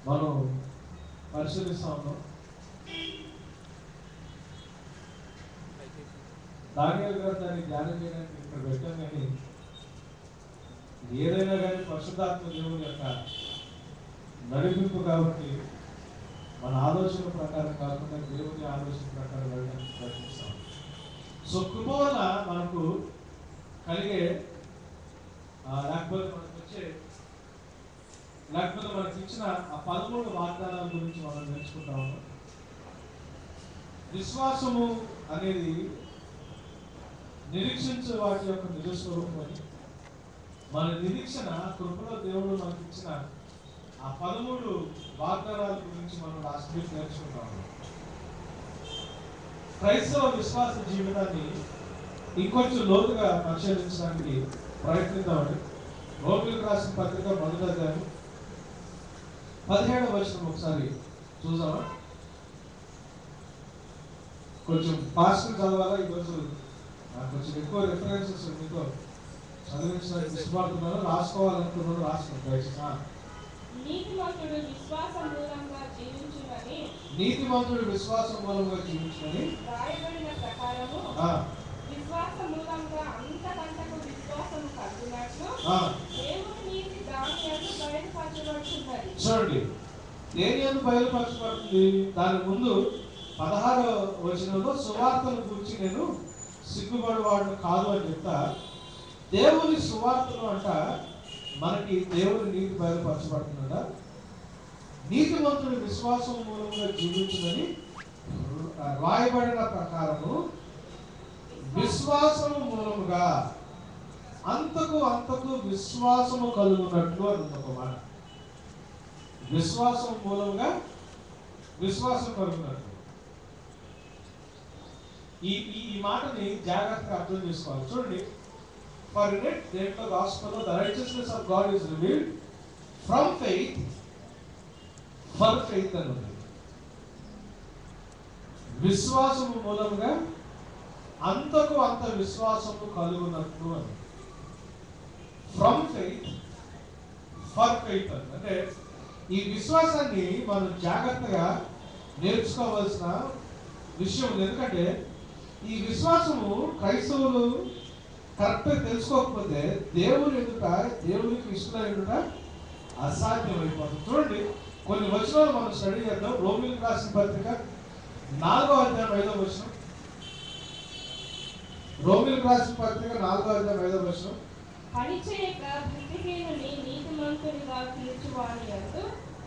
మనం పరిశీలిస్తా ఉన్నాం. దానియేలు గ్రంథాన్ని ధ్యానం చేయడానికి ఇక్కడ పెట్టాం. కానీ ఏదైనా కానీ పరిశుద్ధాత్మ దేవుని యొక్క నడిపింపు కాబట్టి మన ఆలోచన ప్రకారం కాకుండా దేవుని ఆలోచన ప్రకారం వెళ్ళడానికి ప్రయత్నిస్తాం. సో కృప వల్ల మనకు కలిగే లేకపోతే మనకి ఇచ్చిన ఆ 13 వాగ్దానాల గురించి మనం నేర్చుకుంటా ఉన్నాం. విశ్వాసము అనేది నిరీక్షించే వాటి యొక్క నిజస్వరూపం అని, మన నిరీక్షణ కృపలో దేవుడు మనకి ఇచ్చిన ఆ 13 వాగ్దానాల గురించి మనం లాస్ట్ వీక్ నేర్చుకుంటాము. క్రైస్తవ విశ్వాస జీవితాన్ని ఇంకొంచెం లోతుగా పరిశీలించడానికి ప్రయత్నిద్దామండి. రోమిలకు రాసిన పత్రిక 1వ అధ్యాయం 17వ వచనం ఒకసారి చూద్దామా? కొంచెం ఫాస్ట్ చదవాలా ఈరోజు, కొంచెం ఎక్కువ రిఫరెన్సెస్ మీతో చదివించడానికి ఇష్టపడుతున్నాను. రాసుకోవాలనుకున్నాను, రాసుకోండి దయచేసి. నీతిమంతుడు విశ్వాసం మూలంగా జీవించునని రాయబడిన ప్రకారము విశ్వాస మూలంగా అంతకంతకు విశ్వాసము కలుగునట్లు దేవుని నీతి దాని యందు బయలుపరచబడుతున్నది. చూడండి, దేని యందు బయలుపరచబడుతుంది? దాని ముందు 16వ వచనంలో సువార్తను గురించి నేను సిగ్గుపడేవాడు కాదు అని చెప్తా. దేవుని సువార్తను అంట మనకి దేవుని నీతి బయలుపరచబడుతుందట. నీతిమంతుడు విశ్వాసం మూలంగా జీవించునని రాయబడిన ప్రకారము విశ్వాసము మూలముగా అంతకు విశ్వాసము కలుగునట్లు అని ఒక మాట. విశ్వాసం మూలంగా విశ్వాసం కలుగునట్లు. ఈ మాటని జాగ్రత్తగా అర్థం చేసుకోవాలి. చూడండి, for in it the gospel the righteousness of God is revealed from faith for faith అన్నది. విశ్వాసము మూలంగా అంత విశ్వాసము కలుగునట్లు అని. ఫ్రమ్ ఫెయిత్ ఫర్ ఫెయిత్ అని. అంటే ఈ విశ్వాసాన్ని మనం జాగ్రత్తగా నేర్చుకోవాల్సిన విషయం. ఎందుకంటే ఈ విశ్వాసము క్రైస్తవులు కరెక్ట్గా తెలుసుకోకపోతే దేవుని ఎదుట, దేవునికి ఇష్టం ఎదుట అసాధ్యమైపోతుంది. చూడండి, కొన్ని వచనాలు మనం స్టడీ చేద్దాం. రోమిలకు రాసిన పత్రిక 4వ అధ్యాయం 5వ వచనం. రోమిలకు రాసిన పత్రిక 4వ అధ్యాయం 5వ వచనం. పనిచేయక బుద్ధిహీనుని నీతిమంతునిగా తీర్చువాని యందు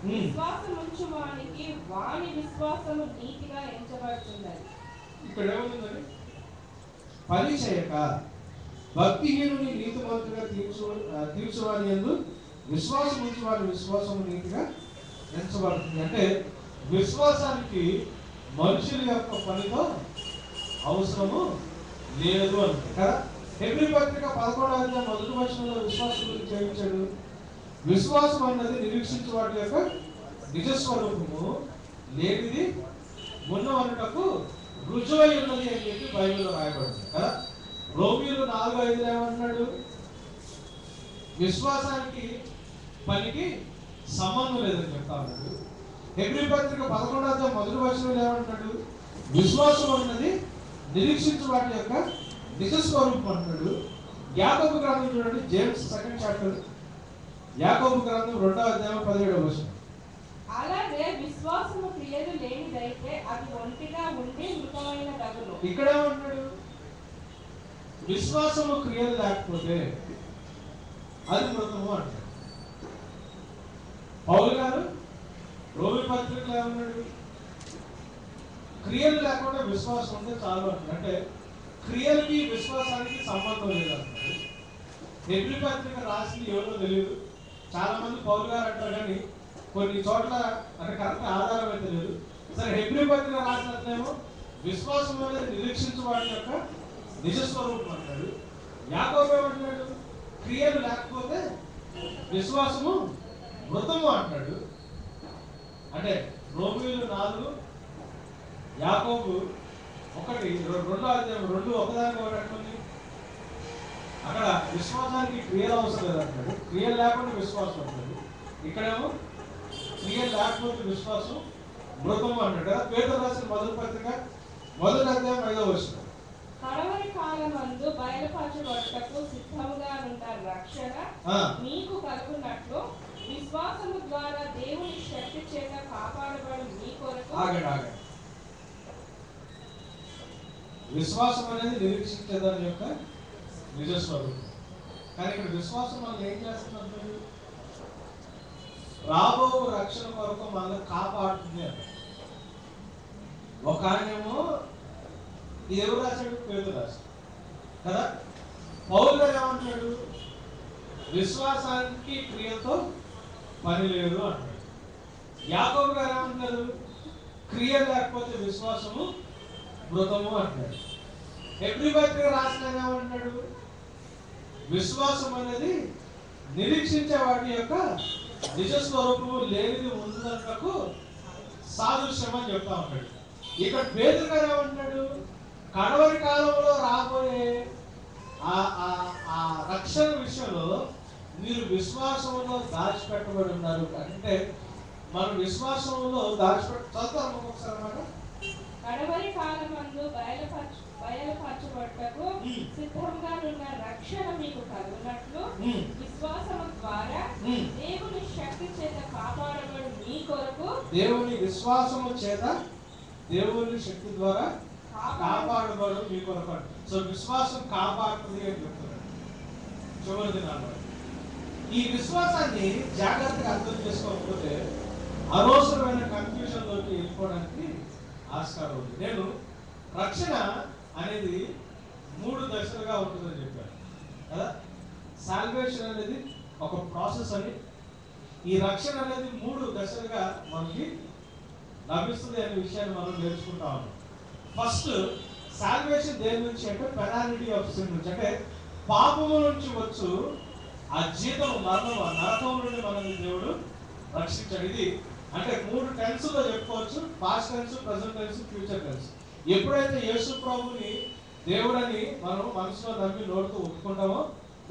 విశ్వాసముంచువానికి వాని విశ్వాసము నీతిగా ఎంచబడుతున్నది. ఇక్కడ ఏముందండి? పని చేయక భక్తిహీనుని నీతిమంతునిగా తీర్చువాని యందు విశ్వాసం ఉంచువాని విశ్వాసము నీతిగా ఎంచబడుతుంది. అంటే విశ్వాసానికి మనుషుల యొక్క పనితో అవసరము లేదు అంటే కదా. హెబ్రీ పత్రిక 11వ అధ్యాయం 1వ వచనంలో విశ్వాసం గురించి చేయించాడు. విశ్వాసం అన్నది నిరీక్షించే వాటి యొక్క నిజస్వరూపము, లేనిది ఉన్నవన్నటకు రుజువై ఉన్నది అని చెప్పి బైబిల్లో రాయబడింది కదా. రోమీయులు 4:5 ఏమంటున్నాడు? విశ్వాసానికి పనికి సంబంధం లేదని చెప్తా ఉన్నాడు. హెబ్రీ పత్రిక 11వ అధ్యాయం 1వ వచనంలో ఏమంటున్నాడు? విశ్వాసం అన్నది నిరీక్షించే వాటి యొక్క నిజస్వరూపం అంటున్నాడు. యాకోబు గ్రంథం చూడండి, జేమ్స్ 2nd చాప్టర్, యాకోబు గ్రంథం 2వ అధ్యాయం 17వ వచనం. అలాగే విశ్వాసము క్రియలు లేనిదైతే అది ఒంటిగా ఉండి మృతమైన దగును. ఇక్కడ ఏమంటున్నాడు? విశ్వాసము క్రియలు లేకపోతే అది మృతము అంటాడు. పౌలు గారు రోమి పత్రికలో ఏమన్నాడు? క్రియలు లేకుండా విశ్వాసం ఉంటే చాలు అంటాడు. అంటే క్రియలకి విశ్వాసానికి సంబంధం లేదంటాడు. హెబ్రీ పత్రిక రాసింది ఎవరో తెలియదు. చాలా మంది పౌలు గారు అంటారు, కానీ కొన్ని చోట్ల అంటే కరెక్ట్ ఆధారం అయితే లేదు. సరే, హెబ్రీ పత్రిక రాసినట్లేమో విశ్వాసం అనేది నిరీక్షించే వాటి యొక్క నిజస్వరూపం అంటాడు. యాకోబు ఏమంటున్నాడు? క్రియలు లేకపోతే విశ్వాసము మృతము అంటాడు. అంటే రోమీయులు 4, యాకోబు 1, 2వ అధ్యాయం 2 ఒకదానికి ఒకటి. అక్కడ విశ్వాసానికి క్రియలు అవసరం లేదంటాడు. క్రియలు లేకుండా విశ్వాసం అంటాడు. ఇక్కడేమో క్రియ లేకపోతే విశ్వాసం మృతము అన్నాడు కదా. పేతురు రాసిన మొదటి పత్రిక 1వ అధ్యాయం 5వ వచనం. కడవరి కాలమందు బయలుపరచబడుటకు సిద్ధముగా ఉన్న రక్షణ మీకు కలుగునట్లు విశ్వాసము ద్వారా దేవుని శక్తి చేత కాపాడబడు మీ కొరకు. ఆగండి. విశ్వాసం అనేది నిరీక్షించేదాని యొక్క నిజస్వరూపం. కానీ ఇక్కడ విశ్వాసం మనం ఏం చేస్తున్నప్పుడు రాబో రక్షణ కొరకు మనల్ని కాపాడుతుంది అని. ఒక ఆయనేమో ఇది ఎవరు రాశాడు? పేతురు రాశాడు కదా. పౌలు గారు ఏమంటాడు? విశ్వాసానికి క్రియతో పని లేదు అంటాడు. యాకోబు గారు ఏమంటారు? క్రియ లేకపోతే విశ్వాసము మృతము అంటాడు. హెబ్రీ పత్రిక రాసిన ఏమంటాడు? విశ్వాసం అనేది నిరీక్షించే వాటి యొక్క నిజస్వరూపము లేనిది ఉంటున్నకు సాదృశ్యం అని చెప్తా ఉంటాడు. ఇక్కడ పేతురు గారు ఏమంటాడు? కడవరి కాలంలో రాబోయే ఆ రక్షణ విషయంలో మీరు విశ్వాసంలో దాచిపెట్టబడి ఉన్నారు. అంటే మనం విశ్వాసంలో చదువుతాం ఒకసారి అన్నమాట. కడవరి కాలమందు బయలుపరచబడుటకు సిద్ధంగా ఉన్న రక్షణ మీకు కలుగునట్లు విశ్వాసము ద్వారా దేవుని శక్తి చేత కాపాడబడు మీ కొరకు. దేవుని విశ్వాసము చేత దేవుని శక్తి ద్వారా కాపాడబడు మీ కొరకు. సో విశ్వాసం కాపాడుతుంది అని చెప్తున్నాడు చివరి దినాల్లో. ఈ విశ్వాసాన్ని జాగ్రత్తగా అర్థం చేసుకోకపోతే అనవసరమైన కన్ఫ్యూజన్ లోకి వెళ్ళిపోవడానికి ఆస్కారం ఉంది. నేను రక్షణ అనేది 3 దశలుగా ఉంటుందని చెప్పాను కదా. సాల్వేషన్ అనేది ఒక ప్రాసెస్ అని, ఈ రక్షణ అనేది 3 దశలుగా మనకి లభిస్తుంది అనే విషయాన్ని మనం నేర్చుకుంటా ఉన్నాం. ఫస్ట్ సాల్వేషన్ దేని నుంచి అంటే పెనాలిటీ ఆఫ్ సిన్ నుంచి, అంటే పాపము నుంచి వచ్చు ఆ జీతం మరణం, ఆ నరకం నుండి మనల్ని దేవుడు రక్షించాడు. ఇది అంటే 3 టెన్స్లో చెప్పుకోవచ్చు: past tense, present tense, future tense. ఎప్పుడైతే యేసు ప్రభుని దేవుడని మనం మనసులో నమ్మి నోడుతూ ఒప్పుకుంటామో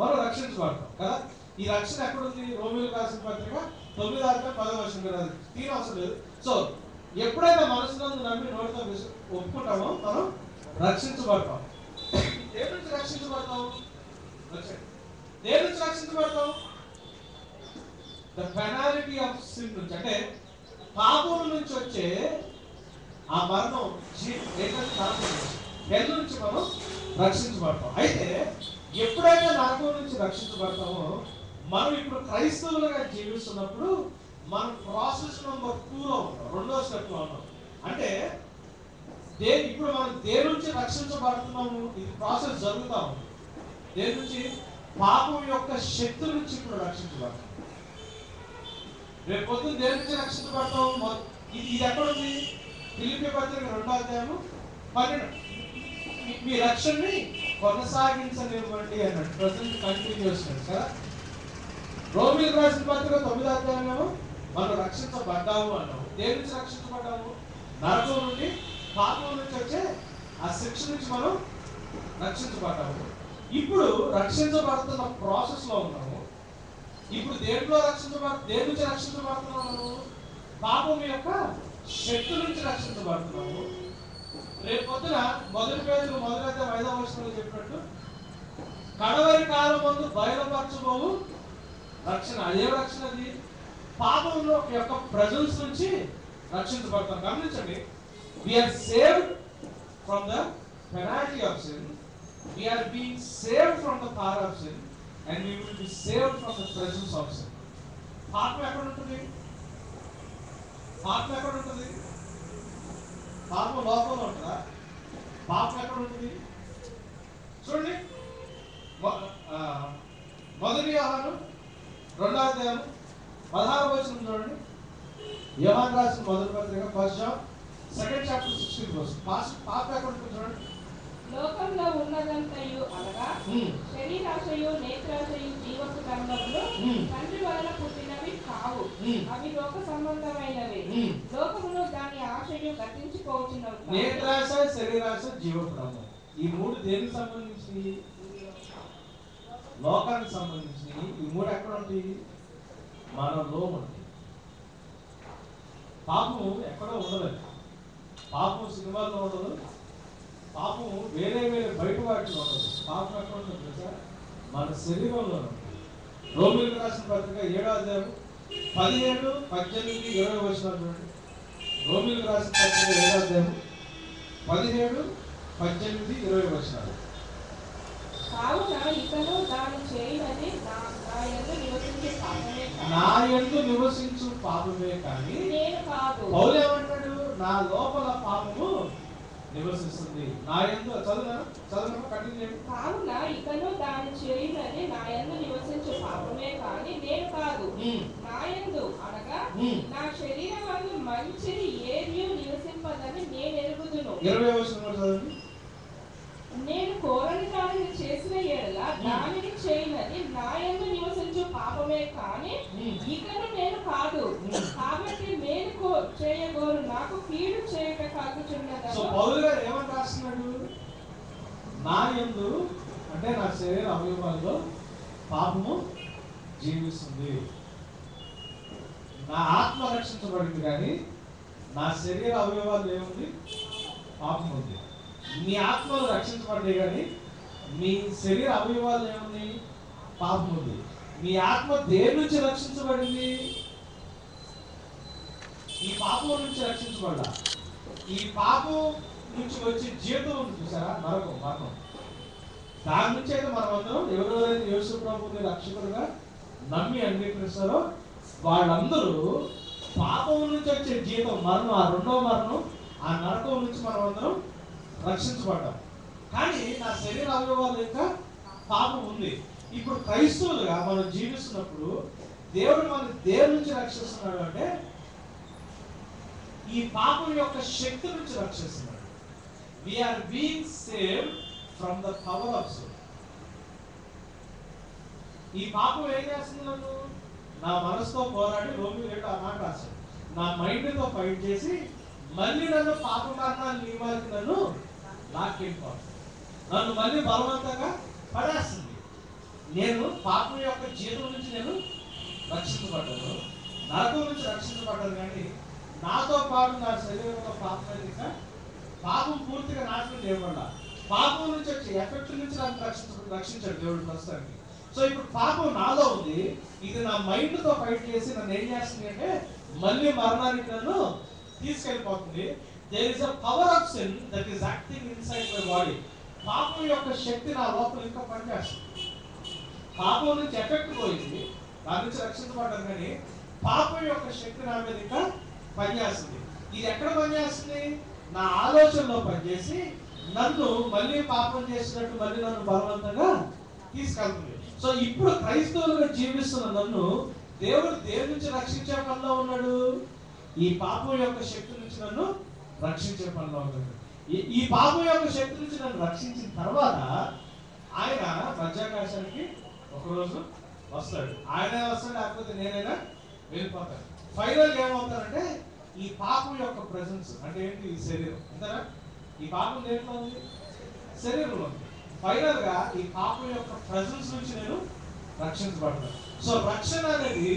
మనం రక్షించబడతాం కదా. ఈ రక్షణ ఎక్కడుంది? రోమీయులకు రాసిన పత్రిక 9వ అధ్యాయం 10వ వచనం కదా. తీరు అవసరం లేదు. సో ఎప్పుడైతే మనసులో నమ్మి నోడుతూ ఒప్పుకుంటామో మనం రక్షించబడతాం. దేని నుంచి రక్షించబడతాం? దేని నుంచి రక్షించబడతాం? ద పెనాలిటీ ఆఫ్ సిన్ నుంచి, అంటే పాపం నుంచి వచ్చే ఆ మరణం హెల్ నుంచి మనం రక్షించబడతాం. అయితే ఎప్పుడైతే నరకం నుంచి రక్షించబడతామో మనం ఇప్పుడు క్రైస్తవులుగా జీవిస్తున్నప్పుడు మనం ప్రాసెస్ నెంబర్ 2లో ఉన్నాం, 2వ స్టెప్లో ఉన్నాం. అంటే ఇప్పుడు మనం దేని నుంచి రక్షించబడుతున్నాము? ఇది ప్రాసెస్ జరుగుతా ఉంది. దేని నుంచి? పాపం యొక్క శక్తి నుంచి ఇప్పుడు రక్షించబడతాం. రేపు పొద్దున్న దేని నుంచి రక్షించబడతాం? ఇది ఎక్కడుంది? ఫిలిప్పీ పత్రిక 2వ అధ్యాయం 12. మీ రక్షణని కొనసాగించనివ్వండి అన్నాడు. ప్రజెంట్ కంటిన్యూస్ కదా. రోమీయులకు రాసిన పత్రిక 9వ అధ్యాయంలో మనం రక్షించబడ్డాము అన్నాము. దేని నుంచి రక్షించబడ్డాము? నరకం నుండి, పాపం నుంచి వచ్చే ఆ శిక్ష నుంచి మనం రక్షించబడ్డాము. ఇప్పుడు రక్షించబడుతున్న ప్రాసెస్ లో ఉన్నాము. ఇప్పుడు దేని నుంచి రక్షించబడుతున్నాము? పాపం యొక్క శక్తి నుంచి రక్షించబడుతున్నాము. రేపు పొద్దున 1 పేతురు 1వ అధ్యాయం 5వ వచనంలో చెప్పినట్టు కడవరి కాలమందు బయలుపరచబోవు రక్షణ. అదే రక్షణ అది పాపంలో యొక్క ప్రెజెన్స్ నుంచి రక్షించబడతాం. గమనించండి, we are saved from the penalty of sin, we are being saved from the power of sin, and we will be saved from the presence of sin. పాపం ఎక్కడ ఉంటుంది? పాపం ఎక్కడ ఉంటుంది? పాపం లోపల ఉంటుందా? పాపం ఎక్కడ ఉంటుంది? చూడండి, 1 యోహాను 2వ అధ్యాయం 16వ వచనం చూడండి. యోహాను రాసిన మొదటి పత్రిక 1 John 2nd chapter 16th verse. పాపం ఎక్కడ ఉంటుంది చూడండి. లోకంలో ఉన్నదంతయు అనగా శరీరాశయు, నేత్రాశయు, జీవపు కర్మములు తండ్రి వలన పుట్టినవి కావు, అవి లోక సంబంధమైనవి. లోకమును దాని ఆశయు గతించిపోతున్నవి. నేత్రాశ, శరీరాశ, జీవపు కర్మ, ఈ 3 దేనికి సంబంధించి? లోకానికి సంబంధించి. ఈ 3 ఎక్కడ ఉంటాయి? మనలో ఉంటాయి. పాపము ఎక్కడో ఉండదు. పాపం సినిమాల్లో ఉండదు, పాపం వేరే వేరే బయట వాటిలో ఉండదు. పాపం ఎక్కడ ఉంటుంది తెలుసా? మన శరీరంలో ఉంటుంది. రోమిలకు రాసిన పత్రిక 7వ అధ్యాయం 17, 18, 20 వచనాలు. రోమిలకు రాసిన పత్రిక 7వ అధ్యాయం 17, 18, 20 వచనాలు. కావున ఇకను దాని చేయనది నా యందు నివసించు పాపమే కానీ నేను కాదు. పౌలు ఏమంటాడు? నా లోపల పాపము నివసిస్తుంది. నా యందు చదువు కంటిన్యూ. కావున ఇకను దాని చేయనది నా యందు నివసించు పాపమే కానీ నేను కాదు. నా యందు అనగా నా శరీరమందు మంచిది ఏది నివసింపదని నేను ఎరుగుదును. 20వ వచనం చదవండి. నేను కోరని దానిని చేసిన ఎడల దానిని చేయనది నా యందు నివసించు పాపమే కానీ ఇకను నేను కాదు. కాబట్టి నేను చేయగోరు నాకు కీడు చేయక కాకుచున్నది. సో పౌలు గారు ఏమని రాస్తున్నాడు? నా యందు అంటే నా శరీర అవయవాల్లో పాపము జీవిస్తుంది. నా ఆత్మ రక్షించబడింది కానీ నా శరీర అవయవాల్లో ఏముంది? పాపం ఉంది. మీ ఆత్మలు రక్షించబడ్డాయి కానీ మీ శరీర అవయవాలు ఏముంది? పాపం ఉంది. మీ ఆత్మ దేని నుంచి రక్షించబడింది? ఈ పాపం నుంచి రక్షించబడ్డా. ఈ పాపం నుంచి వచ్చే జీవితం ఉంది చూసారా? మరణం. దాని నుంచి అయితే మనం అందరం ఎవరెవరైతే యేసు ప్రభువుని రక్షకుడుగా నమ్మి అంగీకరిస్తారో వాళ్ళందరూ పాపం నుంచి వచ్చే జీవితం మరణం, ఆ రెండవ మరణం, ఆ నరకం నుంచి మనం అందరం రక్షించబడ్డాం. కానీ నా శరీర అవయవాలు ఇంకా పాపం ఉంది. ఇప్పుడు క్రైస్తవులుగా మనం జీవిస్తున్నప్పుడు దేవుడు మన దేని నుంచి రక్షిస్తున్నాడు అంటే ఈ పాపం యొక్క శక్తి నుంచి రక్షిస్తున్నాడు. We are being saved from the power of sin. ఈ పాపం ఏం చేస్తుంది? నన్ను నా మనసుతో పోరాడి రోమిలకు 7 ఆ మాట రాశాడు. నా మైండ్తో ఫైట్ చేసి మళ్ళీ నన్ను పాప మరణాలు నియమాలకి నన్ను లాక్కెళ్ళిపోతుంది. నన్ను మళ్ళీ బలవంతంగా పడేస్తుంది. నేను పాపం యొక్క జీవితం నుంచి నేను రక్షించబడ్డాను, నరకం నుంచి రక్షించబడ్డాను. కానీ నాతో పాటు నా శరీరంలో పాపం పాపం పూర్తిగా నాశనం చేయబడ్డా. పాపం నుంచి వచ్చే ఎఫెక్ట్ నుంచి నన్ను రక్షించాడు దేవుడు ప్రస్తుతానికి. సో ఇప్పుడు పాపం నాలో ఉంది. ఇది నా మైండ్తో ఫైట్ చేసి నన్ను ఏం చేస్తుంది అంటే మళ్ళీ మరణానికి నన్ను తీసుకెళ్ళిపోతుంది. There is a power of sin that is acting inside my body. పాపం యొక్క శక్తి నా లోపల ఇంకా పనిచేస్తుంది. పాపం నుంచి ఎఫెక్ట్ పోయింది, దాని నుంచి రక్షించబడ్డాను. కానీ పాపం యొక్క శక్తి నా మీద ఇంకా పనిచేస్తుంది. ఇది ఎక్కడ పనిచేస్తుంది? నా ఆలోచనలో పనిచేసి నన్ను మళ్ళీ పాపం చేసినట్టు మళ్ళీ నన్ను బలవంతంగా తీసుకెళ్తుంది. సో ఇప్పుడు క్రైస్తవులుగా జీవిస్తున్న నన్ను దేవుడు దేని నుంచి రక్షించే పనిలో ఉన్నాడు? ఈ పాపం యొక్క శక్తి నుంచి నన్ను రక్షించే పనిలో ఉన్నాడు. ఈ పాపం యొక్క శక్తి నుంచి నన్ను రక్షించిన తర్వాత ఆయన మధ్యాకాశానికి ఒకరోజు వస్తాడు. ఆయనే వస్తాడు, లేకపోతే నేనైనా వెళ్ళిపోతాను. ఫైనల్ ఏమవుతారంటే ఈ పాపం యొక్క ప్రెజెన్స్ అంటే ఏంటి? ఈ శరీరం అంతేనా? ఈ పాపం దేంట్లో ఉంది? శరీరంలో ఉంది. ఫైనల్ గా ఈ పాపం యొక్క ప్రెజెన్స్ నుంచి నేను రక్షించబడతాను. సో రక్షణ అనేది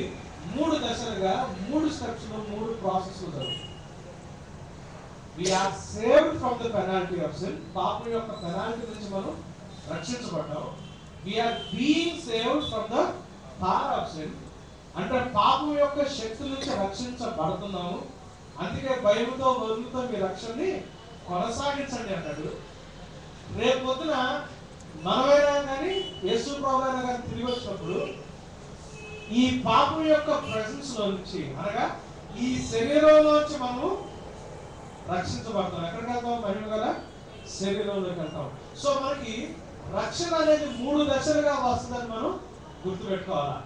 3 దశలుగా 3 స్టెప్స్ లో 3 ప్రాసెస్ లో జరుగుతుంది. We are saved from the penalty of sin. పాపం యొక్క పెనాల్టీ నుంచి మనం రక్షించబడ్డాం. We are being saved from the power of sin. అంటే పాపం యొక్క శక్తి నుంచి రక్షించబడుతున్నాము. అందుకే భయముతో వదులుతో మీ రక్షణని కొనసాగించండి అంటాడు. రేపు పొద్దున మనమైనా కానీ యేసు ప్రభువైనా కానీ తిరిగి వచ్చినప్పుడు ఈ పాపం యొక్క ప్రెజెన్స్ లో నుంచి అనగా ఈ శరీరంలోంచి మనము రక్షించబడతాం. ఎక్కడికి వెళ్తాం? మహిమ గల శరీరంలోకి వెళ్తాం. సో మనకి రక్షణ అనేది 3 దశలుగా వస్తుందని మనం గుర్తుపెట్టుకోవాలా.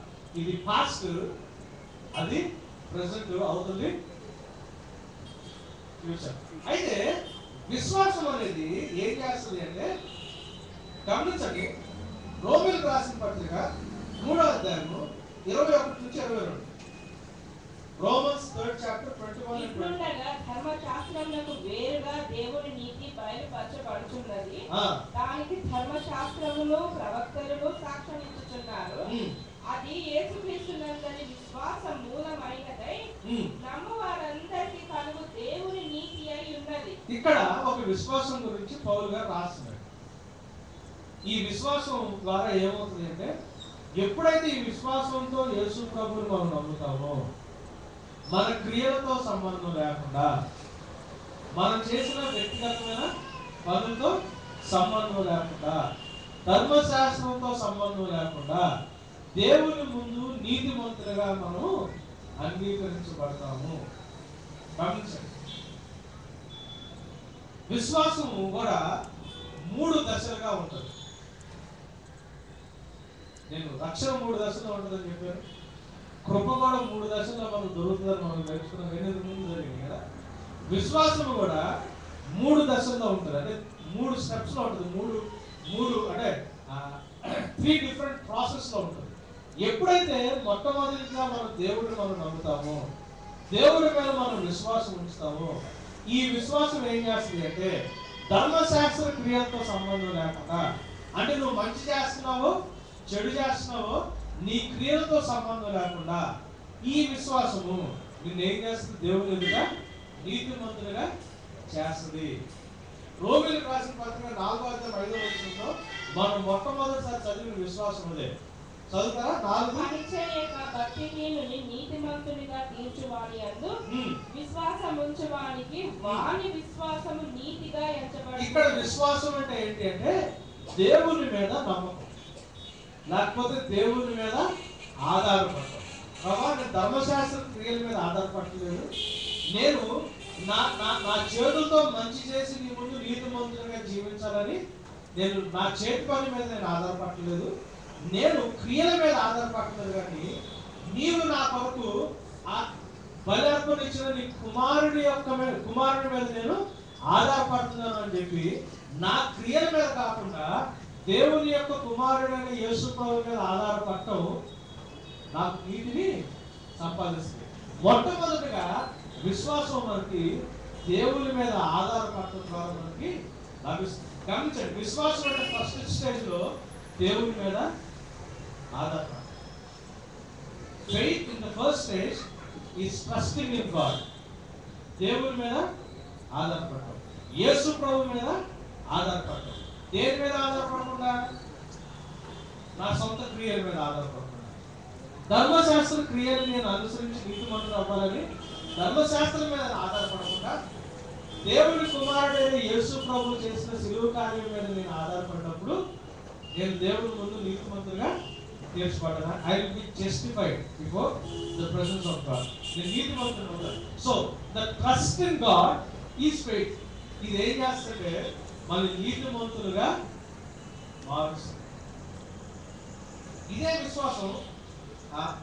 ఇది పాస్ట్, అది ప్రెసెంట్ అవుతుంది, ఫ్యూచర్. అయితే విశ్వాసం అనేది ఏం చేస్తుంది అంటే గమనించండి. రోమిలకు రాసిన పత్రిక 3వ అధ్యాయము 21 నుంచి 22. Romans 3rd chapter 21 and 22. ధర్మశాస్త్రమునకు వేరుగా దేవుని నీతి బయలుపరచబడుచున్నది. దానికి ధర్మశాస్త్రములు ప్రవక్తలు సాక్ష్యం ఇచ్చుచున్నారు. అది యేసుక్రీస్తునందలి విశ్వాస మూలమైనదై నమ్ము వారందరికీ ఇక్కడ ఒక విశ్వాసం గురించి పౌలు గారు రాస్తున్నాడు. ఈ విశ్వాసం ద్వారా ఏమవుతుంది అంటే, ఎప్పుడైతే ఈ విశ్వాసంతో యేసు ప్రభువుని మనం నమ్ముతామో, మన క్రియలతో సంబంధం లేకుండా, మనం చేసిన వ్యక్తిగతమైన పనులతో సంబంధం లేకుండా, ధర్మశాస్త్రంతో సంబంధం లేకుండా, దేవుని ముందు నీతిమంతులుగా మనం అంగీకరించబడతాము. గమనించండి, విశ్వాసము కూడా 3 దశలుగా ఉంటుంది. నేను రక్షణ 3 దశల్లో ఉంటుందని చెప్పాను. కృప కూడా 3 దశల్లో మనకు దొరుకుతుందని మనం నేర్చుకున్నాం. 8 ముందు జరిగింది కదా. విశ్వాసము కూడా 3 దశల్లో ఉంటుంది. అంటే 3 స్టెప్స్ లో ఉంటుంది. మూడు అంటే 3 డిఫరెంట్ ప్రాసెస్ లో ఉంటుంది. ఎప్పుడైతే మొట్టమొదటిగా మనం దేవుడిని మనం నమ్ముతామో, దేవుడి మీద మనం విశ్వాసం ఉంచుతామో, ఈ విశ్వాసం ఏం చేస్తుంది అంటే, ధర్మశాస్త్ర క్రియలతో సంబంధం లేకుండా, అంటే నువ్వు మంచి చేస్తున్నావో చెడు చేస్తున్నావో నీ క్రియలతో సంబంధం లేకుండా ఈ విశ్వాసము నిన్నేం చేస్తుంది? దేవుని ఎదుట నీతిమంతులుగా చేస్తుంది. రోమీయులకు రాసిన పత్రిక 4వ అధ్యాయం 5వ వచనంలో మనం మొట్టమొదటిసారి చదివిన విశ్వాసం అదే. చదువుతారా? 4 నీతిమంతునిగా తీర్చువాని యందు విశ్వాసముంచువానికి వాని విశ్వాసము నీతిగా ఎంచబడును. ఇక్కడ విశ్వాసం అంటే ఏంటి అంటే, దేవుని మీద నమ్మకం, లేకపోతే దేవుని మీద ఆధారపడటం. ప్రభా, నేను ధర్మశాస్త్ర క్రియల మీద ఆధారపడలేదు, నేను నా చేతులతో మంచి చేసి నీ ముందు నీతిమంతులుగా జీవించాలని నేను నా చేతి పని మీద నేను ఆధారపడలేదు, నేను క్రియల మీద ఆధారపడలేదు. కానీ నీవు నా కొరకు ఆ బలి అర్పణ ఇచ్చిన నీ కుమారుడి మీద నేను ఆధారపడుతున్నాను అని చెప్పి, నా క్రియల మీద కాకుండా దేవుని యొక్క కుమారుడైన యేసు ప్రభువు మీద ఆధారపడటం నాకు నీతిని సంపాదిస్తుంది. మొట్టమొదటిగా విశ్వాసం మనకి దేవుని మీద ఆధారపడటం ద్వారా మనకి లభిస్తుంది. గమనించండి, విశ్వాసం అంటే ఫస్ట్ స్టేజ్ లో దేవుని మీద ఆధారపడటం. Faith in the first stage is trusting in God. దేవుని మీద ఆధారపడటం, యేసు ప్రభువు మీద ఆధారపడటం. దేని మీద ఆధారపడకుండా? నా సొంత క్రియల మీద ఆధారపడకుండా. ధర్మశాస్త్ర క్రియలు నేను అనుసరించి నీతిమంతుడు అవ్వాలని ధర్మశాస్త్రం మీద ఆధారపడకుండా, దేవుని కుమారుడైన యేసు ప్రభువు చేసిన సిలువ కార్యం మీద నేను ఆధారపడినప్పుడు నేను దేవుని ముందు నీతిమంతులుగా తీర్చబడ్డాను. I will be justified before the presence of God. నేను నీతిమంతుడు అవుతాను. So the trust in God is faith. ఇది ఏం చేస్తుంటే మన నీతిమంతులుగా మారుస్తుంది. ఇదే విశ్వాసం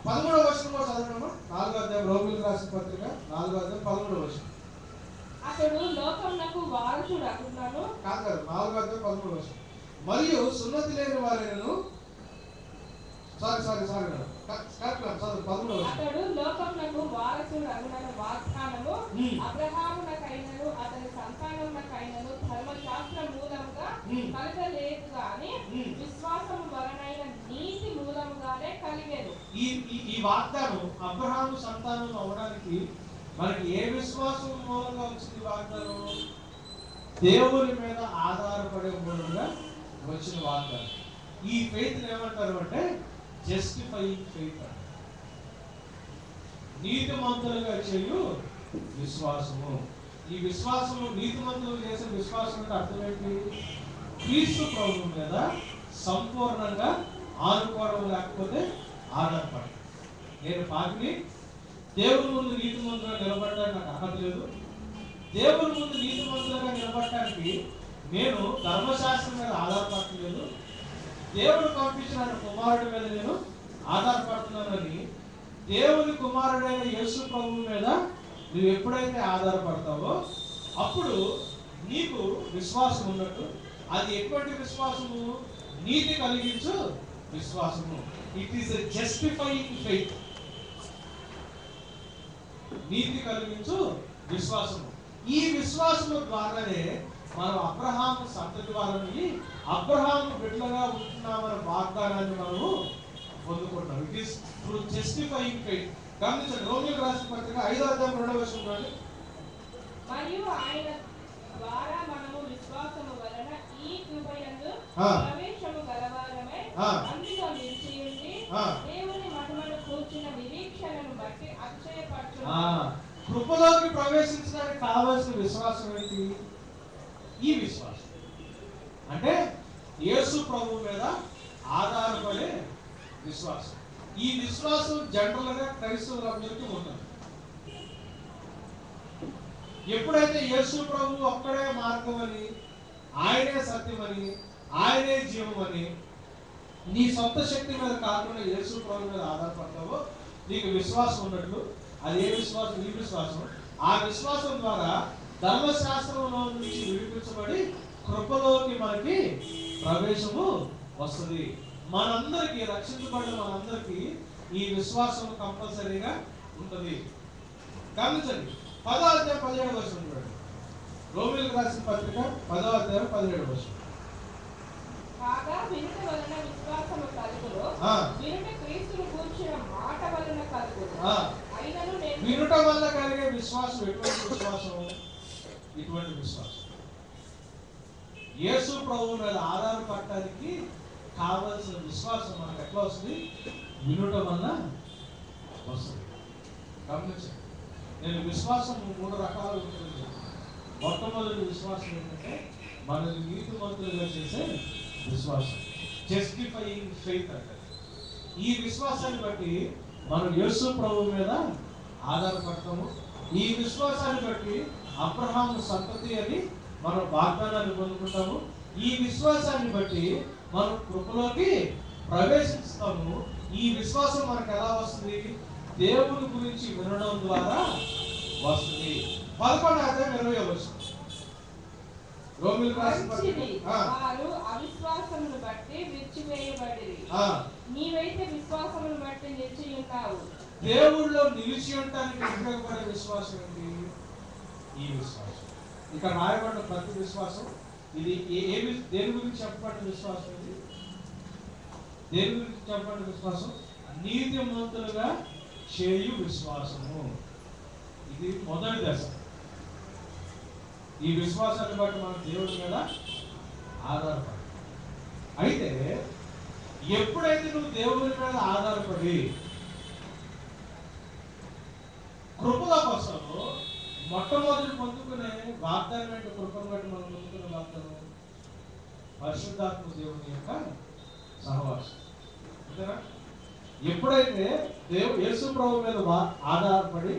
13వ వచనంలో చదవడము. 4వ అధ్యాయం రోమీయులకు రాసిన పత్రిక 4వ అధ్యాయం 13వ వచనం. అతడు లోకమునకు వారసుడు అగునను. కాదు 4వ అధ్యాయం 13వ వచనం. మరియు సున్నతి లేని వారిని అతడు లోకమునకు వారసుడు అగునను వాగ్దానము అబ్రహామునకైనను అతని సంతానమునకైనను ధర్మశాస్త్ర మూలముగా కలగలేదు గాని విశ్వాసము వలనైన నీతి మూలముగానే కలిగెను. ఈ వాగ్దానం అబ్రహాము సంతానం అవడానికి మనకి ఏ విశ్వాసం మూలంగా వచ్చింది? వాగ్దానం దేవుని మీద ఆధారపడే మూలంగా వచ్చిన వాగ్దానం. ఈ ఫెయిత్ ఏమంటారు అంటే జస్టిఫైయింగ్ ఫెయిత్. నీతిమంతులుగా చేయు విశ్వాసము. ఈ విశ్వాసము నీతిమంతులు చేసే విశ్వాసం అంటే అర్థం ఏంటి? క్రీస్తు ప్రభువు మీద సంపూర్ణంగా ఆనుకోవడం, లేకపోతే ఆధారపడడం. నేను పాపిని, దేవుని ముందు నీతిమంతులుగా నిలబడడానికి నాకు అర్హత లేదు. దేవుని ముందు నీతిమంతులుగా నిలబడటానికి నేను ధర్మశాస్త్రం మీద ఆధారపడలేదు, దేవుడు పంపించిన కుమారుడి మీద నేను ఆధారపడుతున్నానని దేవుని కుమారుడైన యేసు ప్రభువు మీద నువ్వు ఎప్పుడైతే ఆధారపడతావో అప్పుడు నీకు విశ్వాసం ఉన్నట్టు. అది ఎటువంటి విశ్వాసము? నీతి కలిగించు విశ్వాసము. It is a justifying faith. నీతి కలిగించు విశ్వాసము. ఈ విశ్వాసము ద్వారానే మనం అబ్రహాము సంతతి వారిని, అబ్రహాము బిడ్డలుగా ఉంటున్నామన్న వాగ్దానాన్ని మనము పొందుకుంటాం. It is through justifying faith. గమనించండి, రోమీయులకు రాసిన పత్రిక 5వ అధ్యాయం 2వ వచనం. మరియు ఆయన ద్వారా మనము విశ్వాసము వలన ఈ కృపయందు ఆ. ప్రవేశము గలవారమై ఆ. అందులో నిలిచి ఉండి ఆ. దేవుని మహిమను కూర్చున్న నిరీక్షణను బట్టి అతిశయపడుచున్నాము. కృపలోకి ప్రవేశించడానికి కావాల్సిన విశ్వాసం ఏంటి? ఈ విశ్వాసం అంటే యేసు ప్రభువు మీద ఆధారపడే విశ్వాసం. ఈ విశ్వాసం జనరల్ గా క్రైస్తవులందరికీ ఉంటుంది. ఎప్పుడైతే యేసు ప్రభువు ఒక్కడే మార్గమని, ఆయనే సత్యమని, ఆయనే జీవమని నీ సొంత శక్తి మీద కాకుండా యేసు ప్రభు మీద ఆధారపడతావో నీకు విశ్వాసం ఉన్నట్లు. అది ఏ విశ్వాసం? ఈ విశ్వాసం. ఆ విశ్వాసం ద్వారా ధర్మశాస్త్రంలో నుంచి విడిపించబడి కృపలోకి మనకి ప్రవేశము వస్తుంది. మనందరికీ, రక్షించబడిన మనందరికీ ఈ విశ్వాసం కంపల్సరీగా ఉంటుంది. గమనించండి, 10వ అధ్యాయం 17వ వచనం చూడండి. రోమీయులకు రాసిన పత్రిక 10వ అధ్యాయం 17వ వచనం. కాగా వినుట వలన విశ్వాసము కలుగును, వినుట క్రీస్తును గూర్చిన మాట వలన కలుగును. అయినను నేను వినుట వల్ల కలిగే విశ్వాసం ఎటువంటి విశ్వాసం? ఇటువంటి విశ్వాసం యేసు ప్రభువు మీద ఆధారపడటానికి కావలసిన విశ్వాసం మనకు ఎట్లా వస్తుంది? వినుట వల్ల వస్తుంది. గమనించండి, నేను విశ్వాసం 3 రకాలు ఉంటుంది. మొట్టమొదటి విశ్వాసం ఏంటంటే మనల్ని నీతిమంతులుగా చేసే విశ్వాసం, జస్టిఫైయింగ్ ఫెయిత్ అంటారు. ఈ విశ్వాసాన్ని బట్టి మనం యేసు ప్రభువు మీద ఆధారపడతాము. ఈ విశ్వాసాన్ని బట్టి అబ్రహాము సంతతి అని మనం వాగ్దానాన్ని పొందుకుంటాము. ఈ విశ్వాసాన్ని బట్టి మనం కృపలోకి ప్రవేశిస్తాము. ఈ విశ్వాసం మనకు ఎలా వస్తుంది? దేవుని గురించి వినడం ద్వారా వస్తుంది. 11వ అధ్యాయం 20వ వచనం. రోమీయులకు రాసిన మంచిది, పత్రిక వారు అవిశ్వాసమును బట్టి విడిచివేయబడిరి. నీవైతే విశ్వాసమును బట్టి నిలిచి ఉన్నావు. దేవుళ్ళలో నిలిచి ఉండటానికి ఉపయోగపడే విశ్వాసం ఏంటి? ఈ విశ్వాసం. ఇక రాయబడిన ప్రతి విశ్వాసం ఇది దేని గురించి చెప్పబడిన విశ్వాసం? ఇది దేని గురించి చెప్పబడిన విశ్వాసం? నీతిమంతులుగా చేయు విశ్వాసము. ఇది మొదటి దశ. ఈ విశ్వాసాన్ని బట్టి మనం దేవుడి మీద ఆధారపడి, అయితే ఎప్పుడైతే నువ్వు దేవుడి మీద ఆధారపడి కృపలోకి వస్తావో, మొట్టమొదటి పొందుకునే వాగ్దానం ఏంటి? కృపను బట్టి మనం పొందుకునే వాగ్దానం పరిశుద్ధాత్మ దేవుని యొక్క సహవాసం. అంతేనా? ఎప్పుడైతే యేసు ప్రభు మీద ఆధారపడి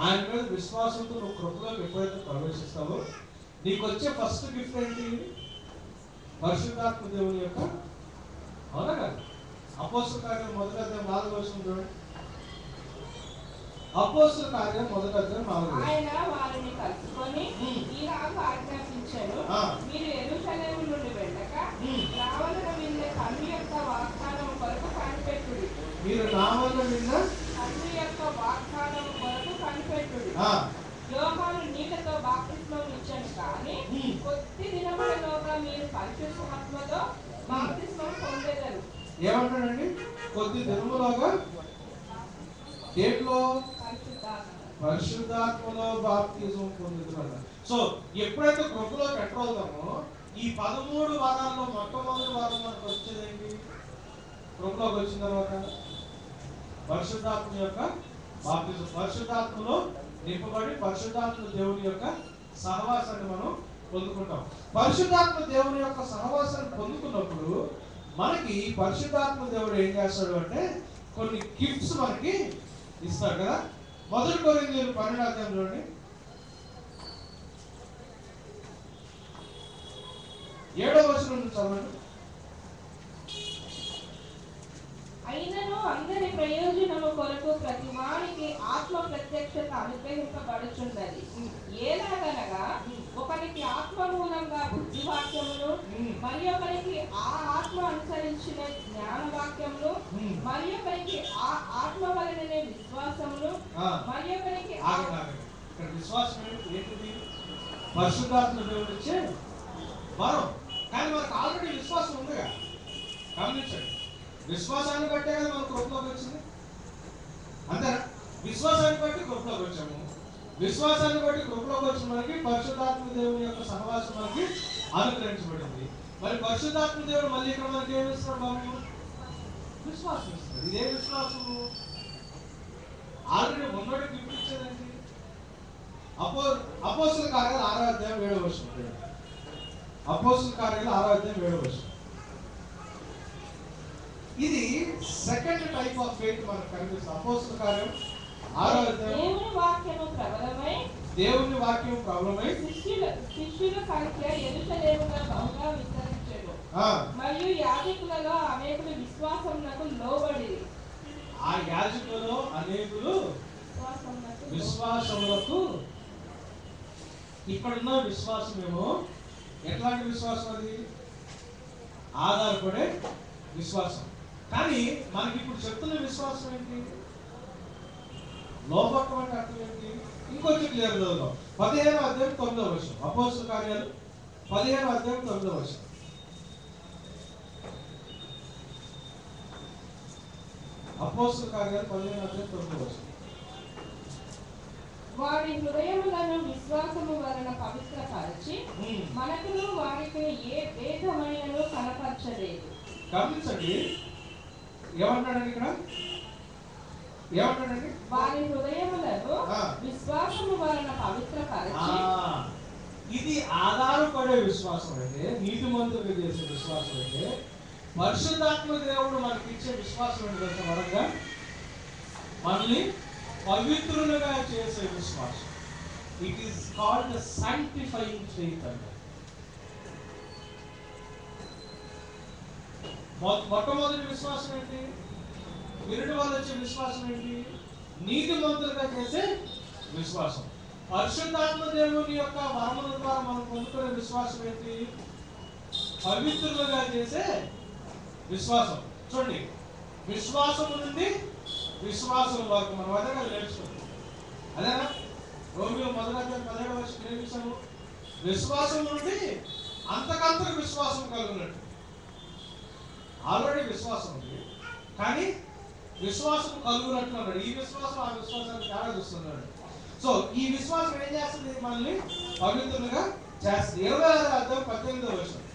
ఆయన మీద విశ్వాసంతో నువ్వు కృపలోకి ఎప్పుడైతే ప్రవేశిస్తావో నీకు వచ్చే ఫస్ట్ గిఫ్ట్ ఏంటి? పరిశుద్ధాత్మ దేవుని యొక్క, అవునా కాదు? అపోస్తల కార్యం 1వ అధ్యాయం 4వ వచనం చూడండి. అపోస్తల కార్యం 1వ అధ్యాయం 4వ వచనం. ఆయన వారిని కలుసుకొని ఇలాగ ఆజ్ఞాపించాడు, మీరు యెరూషలేము నుండి వెళ్ళక రావలన విన్న తండ్రి యొక్క వాగ్దానం కొరకు కనిపెట్టుడి. మీరు రావలన విన్న తండ్రి యొక్క వాగ్దానం కొరకు కనిపెట్టుడి. యోహాను నీటితో బాప్తిస్మం ఇచ్చాను, కానీ కొద్ది దినములలోగా మీరు పరిశుద్ధాత్మతో బాప్తిస్మం పొందెదరు. ఏమంటాడండి? కొద్ది దినములోగా దేంట్లో? పరిశుద్ధాత్మలో బాప్తిజం పొందుతున్నారు. సో ఎప్పుడైతే కృపలోకి ఎంటర్ అవుతామో ఈ 13 వారాల్లో మొట్టమొదటి వారం మనకు వచ్చేదేంటి? కృపలోకి వచ్చిన తర్వాత పరిశుద్ధాత్మ యొక్క బాప్తిజం. పరిశుద్ధాత్మలో నింపబడి పరిశుద్ధాత్మ దేవుని యొక్క సహవాసాన్ని మనం పొందుకుంటాం. పరిశుద్ధాత్మ దేవుని యొక్క సహవాసాన్ని పొందుకున్నప్పుడు మనకి పరిశుద్ధాత్మ దేవుడు ఏం చేస్తాడు అంటే కొన్ని గిఫ్ట్స్ మనకి ఇస్తాడు కదా. 1 కొరింథీయులు 12వ అధ్యాయం చూడండి. 7వ వచనం నుంచి చదవండి. అయినను అందరి ప్రయోజనము కొరకు ప్రతి వానికి ఆత్మ ప్రత్యక్షత అనుగ్రహింపబడుచున్నది. ఏలాగనగా ఒకరికి ఆత్మ మూలంగా బుద్ధివాక్యములు, మరి ఒకరికి ఆ ఆత్మ అనుసరించిన జ్ఞానవాక్యములు, మరి ఒకరికి ఆ ఆత్మ వలననే విశ్వాసములు, మరి ఒకరికి విశ్వాసం ఏంటిది? పరిశుద్ధాత్మ దేవుడు ఇచ్చే వరం. కానీ మనకు ఆల్రెడీ విశ్వాసం ఉందిగా. గమనించండి, విశ్వాసాన్ని బట్టే కదా మనం కృపలోకి వచ్చింది. అంతేనా? విశ్వాసాన్ని బట్టి కృపలోకి వచ్చాము. విశ్వాసాన్ని బట్టి కృపలోకి వచ్చిన మనకి పరిశుద్ధాత్మ దేవుని యొక్క సహవాసం మనకి అనుగ్రహించబడింది. మరి పరిశుద్ధాత్మ దేవుడు మళ్ళీ ఇక్కడ మనకి ఏమి ఇస్తున్నాడు? బాబు విశ్వాసం ఇస్తాడు. ఇదే విశ్వాసము ఆల్రెడీ ఉన్నోడి గిఫ్ట్ ఇచ్చేదండి. అపోస్తుల కార్యాలు 6వ అధ్యాయం 7వ వచనం. అపోస్తుల కార్యాలు 6వ అధ్యాయం 7వ వచనం. ఇది సెకండ్ టైప్ ఆఫ్ ఫెయిత్ మనకు కనిపిస్తుంది. అపోస్తుల కార్యం 6వ అధ్యాయం దేవుని వాక్యం ప్రబలమై శిష్యుల సంఖ్య యెరూషలేములో బహుగా విస్తరించెను. మరియు యాజకులలో అనేకులు విశ్వాసమునకు లోబడిరి. ఆ యాజకులలో అనేకులు విశ్వాసములకు, ఇక్కడున్న విశ్వాసం ఏమో ఎట్లాంటి విశ్వాసం? అది ఆధారపడే విశ్వాసం. కానీ మనకి ఇప్పుడు చెప్తున్న విశ్వాసం ఏంటి? లోపట్టం అంటే అర్థం ఏంటి? ఇంకొంచెం క్లియర్ చదువుదాం. 15వ అధ్యాయం 9వ వచనం. అపోస్తుల కార్యాలు 15వ అధ్యాయం 9వ వచనం. అపోస్తుల కార్యాలు 15వ అధ్యాయం 9వ వచనం. వారి హృదయములను విశ్వాసము వలన పవిత్రపరచి మనకును వారికి ఏ భేదమైనను కనపరచలేదు. గమనించండి, ఏమంటాడండి ఇక్కడ? ఏమంటాడండి? వారి హృదయములను విశ్వాసము వలన పవిత్రపరచి. ఇది ఆధారపడే విశ్వాసం అయితే, నీతిమంతులుగా చేసే విశ్వాసం అయితే, పరిశుద్ధాత్మ దేవుడు మనకి ఇచ్చే విశ్వాసం ఏంటంటే వరంగా మనల్ని పవిత్రులుగా చేసే విశ్వాసం. It is called the sanctifying faith అంటే. మొట్టమొదటి విశ్వాసం ఏంటి? వినుడి వల్ల వచ్చే విశ్వాసం ఏంటి? నీతిమంతులుగా చేసే విశ్వాసం. పరిశుద్ధాత్మ దేవుని యొక్క వరముల ద్వారా మనం పొందుకునే విశ్వాసం ఏంటి? పవిత్రులుగా చేసే విశ్వాసం. చూడండి, విశ్వాసము నుండి విశ్వాసం వరకు మనం అదే కదా నేర్చుకుంటాం. అదేనా? రోమిలో 1:17 నేర్పిస్తాము. విశ్వాసం నుండి అంతకంతకు విశ్వాసం కలుగునట్టు. ఆల్రెడీ విశ్వాసం ఉంది, కానీ విశ్వాసం కలుగునట్లు అన్నాడు. ఈ విశ్వాసం ఆ విశ్వాసాన్ని తేడా చూస్తున్నాడు. సో ఈ విశ్వాసం ఏం చేస్తుంది? మనల్ని పవిత్రులుగా చేస్తుంది. 26వ అధ్యాయం 18వ వచనం.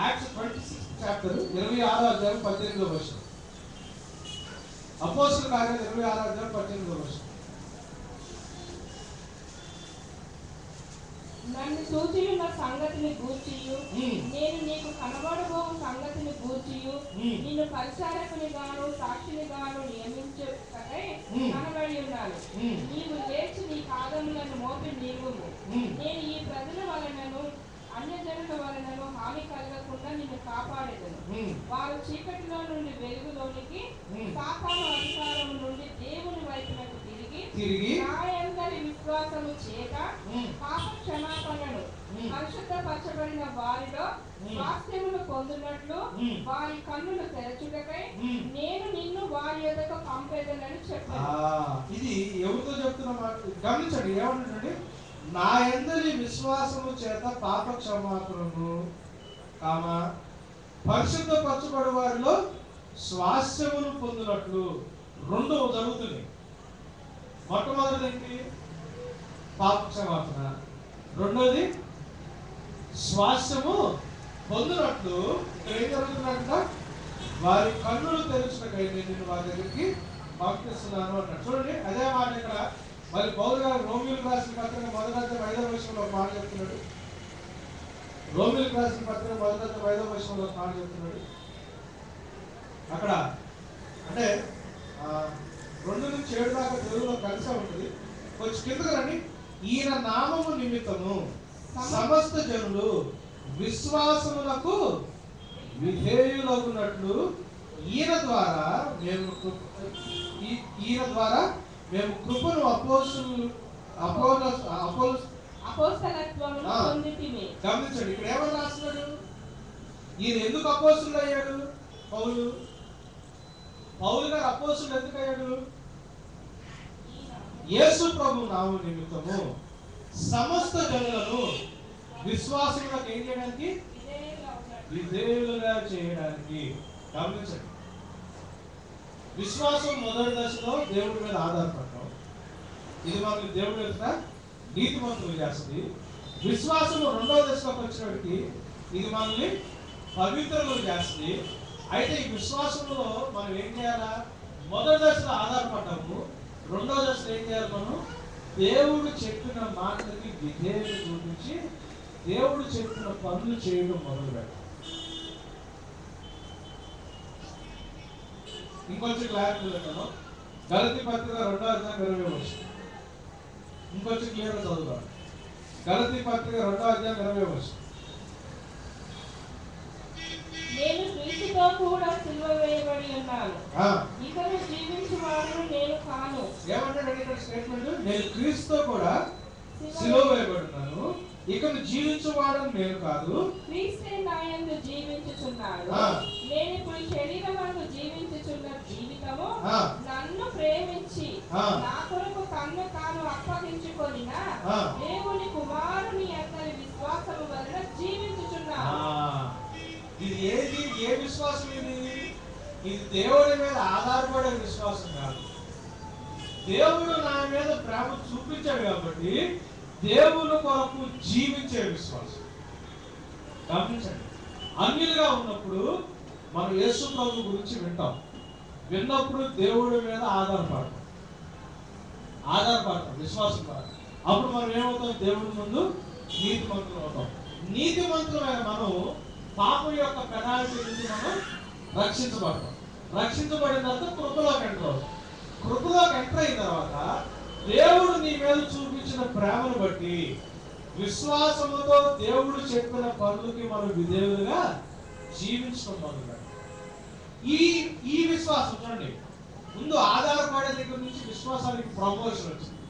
యాక్ట్స్ 26th చాప్టర్ 26వ అధ్యాయం 18వ వచనం. అపోస్తుల కార్యాలు 26వ అధ్యాయం 18వ వచనం. నన్ను చూచియున్న సంగతిని గూర్చియు నేను నీకు కనబడబోవు సంగతిని గూర్చియు నిన్ను పరిచారకునిగాను సాక్షినిగాను నియమించుటకై కనబడి ఉన్నాను. నీవు లేచి నీ పాదములను మోపి నిలువుము. నేను ఈ ప్రజల వలనను అన్యజనుల వలనను హాని కలగకుండా నిన్ను కాపాడేదను. వారు చీకటిలో నుండి వెలుగులోనికి, సాతాను అధికారము నుండి దేవుని వైపునకు తిరిగి నాయందరి విశ్వాసము చేత పాప క్షమాపణను పరిశుద్ధపరచబడిన వారిలో స్వాస్థ్యమును పొందినట్లు వారి కన్నులు తెరచుటకై నేను నిన్ను వారి యొద్దకు పంపేదనని చెప్పాను. ఇది ఎవరితో చెప్తున్న మాట గమనించండి. ఏమంటే నా యందరి విశ్వాసము చేత పాప క్షమాపణను పరిశుద్ధపరచబడి వారిలో స్వాస్థ్యమును పొందినట్లు. రెండు జరుగుతున్నాయి. మొట్టమొదటిది ఏంటి? పాప క్షమాపణ. రెండోది స్వాస్థ్యము పొందినట్లు. ఇక్కడ ఏం జరుగుతున్నట్ట? వారి కన్నులు తెరుచుటకై నేను నిన్ను వారి దగ్గరికి పంపిస్తున్నాను అన్నాడు. చూడండి, అదే మాట ఇక్కడ మరి పౌలు గారు రోమిలకు రాసిన పత్రిక 1:5వ వచనంలో ఒక మాట చెప్తున్నాడు. రోమిలకు రాసిన పత్రిక 1:5వ వచనంలో ఒక మాట చెప్తున్నాడు. అక్కడ అంటే 2-7 దాకా తెలుగులో కలిసే ఉంటుంది. కొంచెం కిందకు రండి. ఈయన నామము నిమిత్తము సమస్త జనులు విశ్వాసములకు విధేయులగునట్లు ఈయన ద్వారా మేము కృపను గమనించండి. ఇక్కడ ఏమని రాస్తున్నాడు? ఈయన ఎందుకు అపోస్తులు అయ్యాడు? పౌలు గారు అపోస్తులు ఎందుకు అయ్యాడు? యేసు ప్రభు నామము నిమిత్తము సమస్త జనులను విశ్వాసములకు ఏం చేయడానికి? విధేయులుగా చేయడానికి. గమనించండి, విశ్వాసం మొదటి దశలో దేవుడి మీద ఆధారపడటం. ఇది మనకి దేవుడు తెలుసా? నీతిమంతులు చేస్తుంది. విశ్వాసము రెండవ దశలోకి వచ్చినప్పటికి ఇది మనల్ని పవిత్రులు చేస్తుంది. అయితే ఈ విశ్వాసంలో మనం ఏం చేయాలా? మొదటి దశలో ఆధారపడ్డాము, రెండవ దశలో ఏం చేయాలి? మనం దేవుడు చెప్పిన మాటలకి విధేయత చూపించి దేవుడు చెప్పిన పనులు చేయడం మొదలు పెట్టాలి. ఇంకొంచెం క్లారిటీ పెట్టాను. గలతీ పత్రిక 2:20 ఇంకొంచెం క్లియర్గా చదువుతాను. గలతీ పత్రిక 2:20 నేను క్రీస్తుతో కూడా సిలువ వేయబడి ఉన్నాను, ఇకను జీవించువాడును నేను కాను. ఏమంటాడు ఇక్కడ స్టేట్మెంట్? నేను క్రీస్తుతో కూడా సిలువ వేయబడి ఉన్నాను, ఇకను జీవించువాడు నేను కాదు, క్రీస్తే నాయందు జీవించుచున్నాడు. నేను ఇప్పుడు శరీరమందు జీవించుచున్న జీవితము నన్ను ప్రేమించి నా కొరకు తన్ను తాను అప్పగించుకొనిన దేవుని కుమారుని అందరి విశ్వాసము వలన జీవించుచున్నాడు. ఇది ఏది? ఏ విశ్వాసం ఇది? ఇది దేవుడి మీద ఆధారపడే విశ్వాసం కాదు. దేవుడు నా మీద ప్రేమ చూపించాడు కాబట్టి దేవుని కొరకు జీవించే విశ్వాసం. గమనించండి, అన్యులుగా ఉన్నప్పుడు మనం యేసు ప్రభు గురించి వింటాం, విన్నప్పుడు దేవుడి మీద ఆధారపడతాం విశ్వాసం కాదు. అప్పుడు మనం ఏమవుతాం? దేవుడి ముందు నీతిమంతులు అవుతాం. నీతిమంతులమైన మనం పాపం యొక్క పెనాల్టీ నుంచి మనం రక్షించబడతాం. రక్షించబడిన తర్వాత కృపలోకి ఎంటర్ అవుతాం. కృపలోకి ఎంటర్ అయిన తర్వాత దేవుడు నీ మీద చూపించిన ప్రేమను బట్టి విశ్వాసముతో దేవుడు చెప్పిన పనులకి మనం విధేయులుగా జీవించడం మొదలు. ఈ విశ్వాసం చూడండి, ముందు ఆధారపడే దగ్గర నుంచి విశ్వాసానికి ప్రమోషన్ వచ్చింది.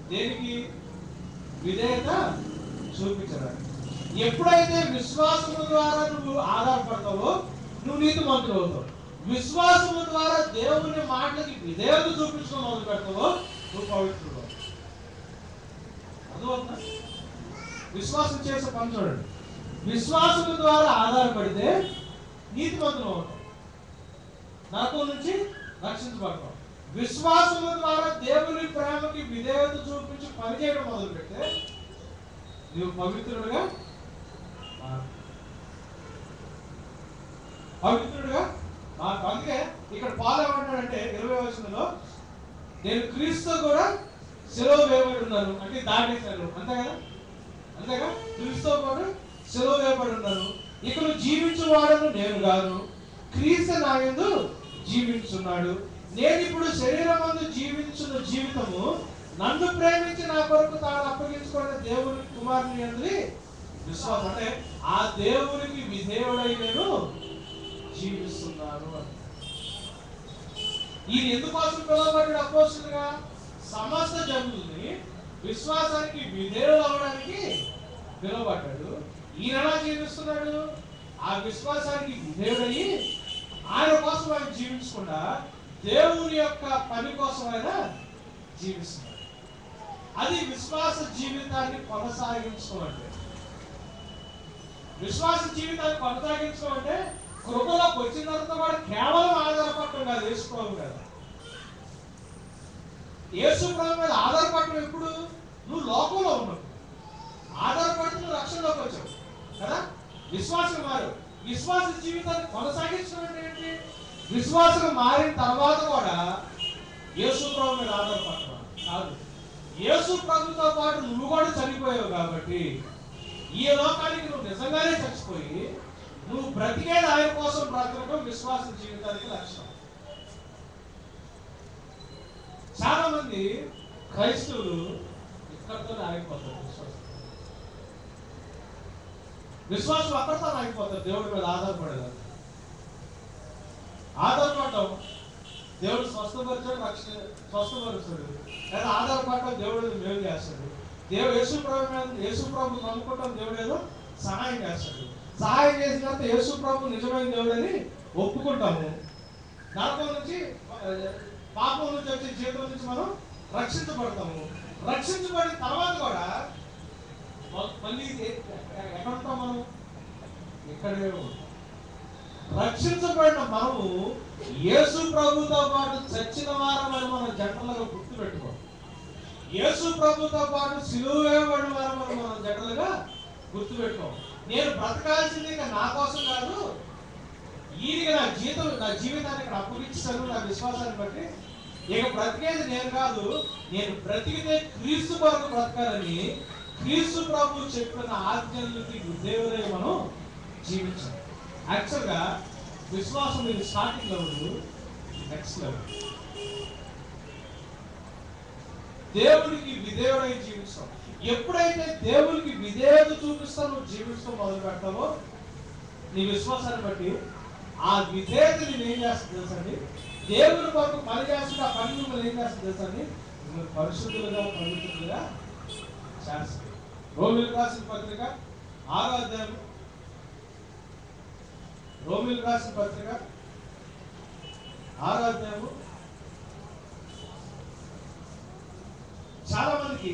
దేనికి? విధేయత చూపించడానికి. ఎప్పుడైతే విశ్వాసము ద్వారా నువ్వు ఆధారపడతావో నువ్వు నీతిమంతుడు అవుతావు. విశ్వాసము ద్వారా దేవుని మాటలకి విధేయత చూపించడం మొదలు పెడతావో నువ్వు పవిత్రుడు. అర్థమవుతుందా? విశ్వాసం చేసే పని చూడండి. విశ్వాసము ద్వారా ఆధారపడితే నీతిమంతులు అవుతాం, నరకం నుంచి రక్షించబడతాం. విశ్వాసము ద్వారా దేవుని ప్రేమకి విధేయత చూపించి పనిచేయడం మొదలు పెడితే నువ్వు పవిత్రుడుగా అందుకే ఇక్కడ పాలు ఏమంటాడంటే 20వ వచనంలో నేను క్రీస్తు కూడా సిలువ వేయబడి ఉన్నాను అంటే దాటేశాను. అంతేగా క్రీస్తు కూడా సిలువ వేయబడి ఉన్నాను, ఇక్కడ జీవించువాడను నేను కాను, క్రీస్తు నా యందు జీవించున్నాడు. నేను ఇప్పుడు శరీరమందు జీవించున్న జీవితము నన్ను ప్రేమించి నా కొరకు తాను అప్పగించుకున్న దేవుని కుమారుని యందు విశ్వాసం. అంటే ఆ దేవునికి విధేయుడై నేను జీవిస్తున్నాను అని. ఈయన ఎందుకోసం పిలువబడ్డాడు అపోస్తలుగా? సమస్త జనుల్ని విశ్వాసానికి విధేయులు అవడానికి పిలువబడ్డాడు. ఈయన ఎలా జీవిస్తున్నాడు? ఆ విశ్వాసానికి విధేయుడయ్యి ఆయన కోసం ఆయన జీవించకుండా దేవుని యొక్క పని కోసం ఆయన జీవిస్తున్నాడు. అది విశ్వాస జీవితాన్ని కొనసాగించడం అంటే. విశ్వాస జీవితాన్ని కొనసాగించడం అంటే కృపలోకి వచ్చిన తర్వాత కూడా కేవలం ఆధారపడటం కాదు. యేసు ప్రభు కదా, యేసు ప్రభు మీద ఆధారపడటం ఎప్పుడు? నువ్వు లోకంలో ఉన్నప్పుడు ఆధారపడితే నువ్వు రక్షణలోకి వచ్చావు కదా. విశ్వాసం మారు. విశ్వాస జీవితాన్ని కొనసాగించడం అంటే ఏంటి? విశ్వాసం మారిన తర్వాత కూడా యేసు ప్రభు మీద ఆధారపడటం కాదు. యేసు ప్రభుతో పాటు నువ్వు కూడా చనిపోయావు కాబట్టి ఈ లోకానికి నువ్వు నిజంగానే చచ్చిపోయి నువ్వు బ్రతికేది ఆయన కోసం బ్రతకడం విశ్వాస జీవితానికి లక్ష్యం. చాలా మంది క్రైస్తవులు ఇక్కడితో ఆగిపోతారు. విశ్వాసం అక్కడితో ఆగిపోతారు. దేవుడి మీద ఆధారపడేదాన్ని ఆధారపడటం దేవుడు స్వస్థపరిచాడు, స్వస్థపరుస్తాడు. లేదా ఆధారపడటం దేవుడు మేలు చేస్తాడు. యేసు ప్రభు నమ్ముకుంటాం, దేవుడు ఏదో సహాయం చేస్తాడు. సహాయం చేసిన తర్వాత యేసు ప్రభు నిజమైన దేవుడు అని ఒప్పుకుంటాము. నరకం నుంచి పాపం నుంచి వచ్చే జీవితం నుంచి మనం రక్షించబడతాము. రక్షించబడిన తర్వాత కూడా మళ్ళీ ఎక్కడ ఉంటాం? మనం ఇక్కడే ఉంటాం. రక్షించబడిన మనము యేసు ప్రభుతో పాటు చచ్చిన వారమని మనం జంటలుగా గుర్తు పెట్టుకోం. యేసు ప్రభుతో పాటు సిలువ వేయబడిన వారు మనం జనరల్గా గుర్తుపెట్టుకోం. నేను బ్రతకాల్సింది ఇంకా నా కోసం కాదు, ఈయనగా నా జీవితాన్ని ఇక్కడ అప్పగించాను నా విశ్వాసాన్ని బట్టి. ఇక బ్రతికేది నేను కాదు, నేను బ్రతికితే క్రీస్తు కొరకు బ్రతకాలని క్రీస్తు ప్రభు చెప్పిన ఆజ్ఞలకి దేవుడే మనం జీవించాలి. యాక్చువల్గా విశ్వాసం ఇది స్టార్టింగ్ లెవెల్, నెక్స్ట్ లెవెల్. దేవుడికి విధేయుడై జీవిస్తాం. ఎప్పుడైతే దేవుడికి విధేయత చూపిస్తా నువ్వు జీవిస్తూ మొదలు పెడతావో నీ విశ్వాసాన్ని బట్టి ఆ విధేయత నేను ఏం చేస్తుంది తెలుసండి, దేవుని కొరకు పని చేస్తుంది. ఆ పని మిమ్మల్ని ఏం చేస్తుంది తెలుసండి, మిమ్మల్ని పరిశుద్ధులుగా పవిత్రులుగా చేస్తుంది. రోమిలకు రాసిన పత్రిక 6వ అధ్యాయం, రోమిలకు రాసిన పత్రిక 6వ అధ్యాయము. చాలా మందికి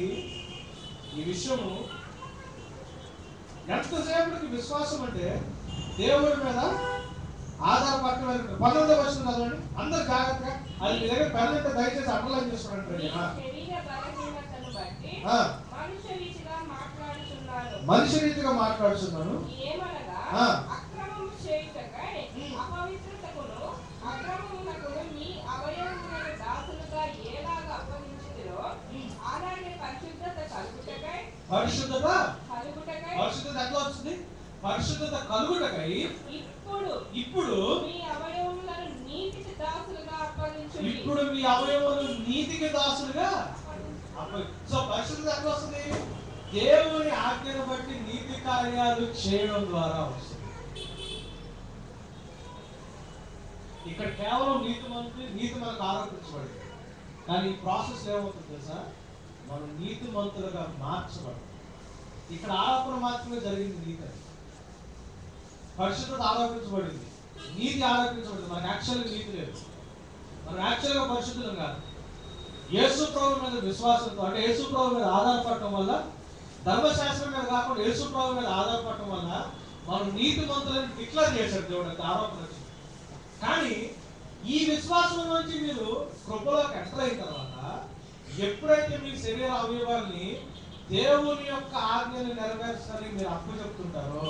ఈ విషయము ఎంతసేపటికి విశ్వాసం అంటే దేవుడి మీద ఆధారపడటం. 19వ వచనం చదవండి అందరు జాగ్రత్తగా. అది మీ దగ్గర పెళ్ళంటే దయచేసి అండర్లైన్ చేసుకోండి. మనిషి రీతిగా మాట్లాడుతున్నాను. పరిశుద్ధత ఎట్లా వచ్చింది? పరిశుద్ధత కలుగుటకై ఇప్పుడు మీ అవయవములు నీతికి దాసులుగా. సో పరిశుద్ధత ఎట్లా వస్తుంది? దేవుని ఆజ్ఞను బట్టి నీతి కార్యాలు చేయడం ద్వారా వస్తుంది. ఇక్కడ కేవలం నీతి మనకు ఆరోపించబడింది, కానీ ఈ ప్రాసెస్ ఏమవుతుంది తెలుసా, మనం నీతిమంతులుగా మార్చబడదు. ఇక్కడ ఆరోపణ మాత్రమే జరిగింది. నీతి పరిశుద్ధత ఆరోపించబడింది, నీతి ఆరోపించబడింది. మనకు యాక్చువల్గా నీతి లేదు, మనం యాక్చువల్గా పరిశుద్ధులం కాదు. యేసు ప్రభు మీద విశ్వాసంతో, అంటే యేసు ప్రభు మీద ఆధారపడటం వల్ల, ధర్మశాస్త్రం మీద కాకుండా యేసు ప్రభు మీద ఆధారపడటం వల్ల మనం నీతిమంతులని డిక్లేర్ చేశాడు దేవుడు. ఆరోపణ వచ్చింది. కానీ ఈ విశ్వాసం నుంచి మీరు కృపలోకి ఎంటర్ అయిన తర్వాత ఎప్పుడైతే మీ శరీర అవయవాల్ని దేవుని యొక్క ఆజ్ఞని నెరవేర్చాలని మీరు అప్పు చెప్తుంటారో,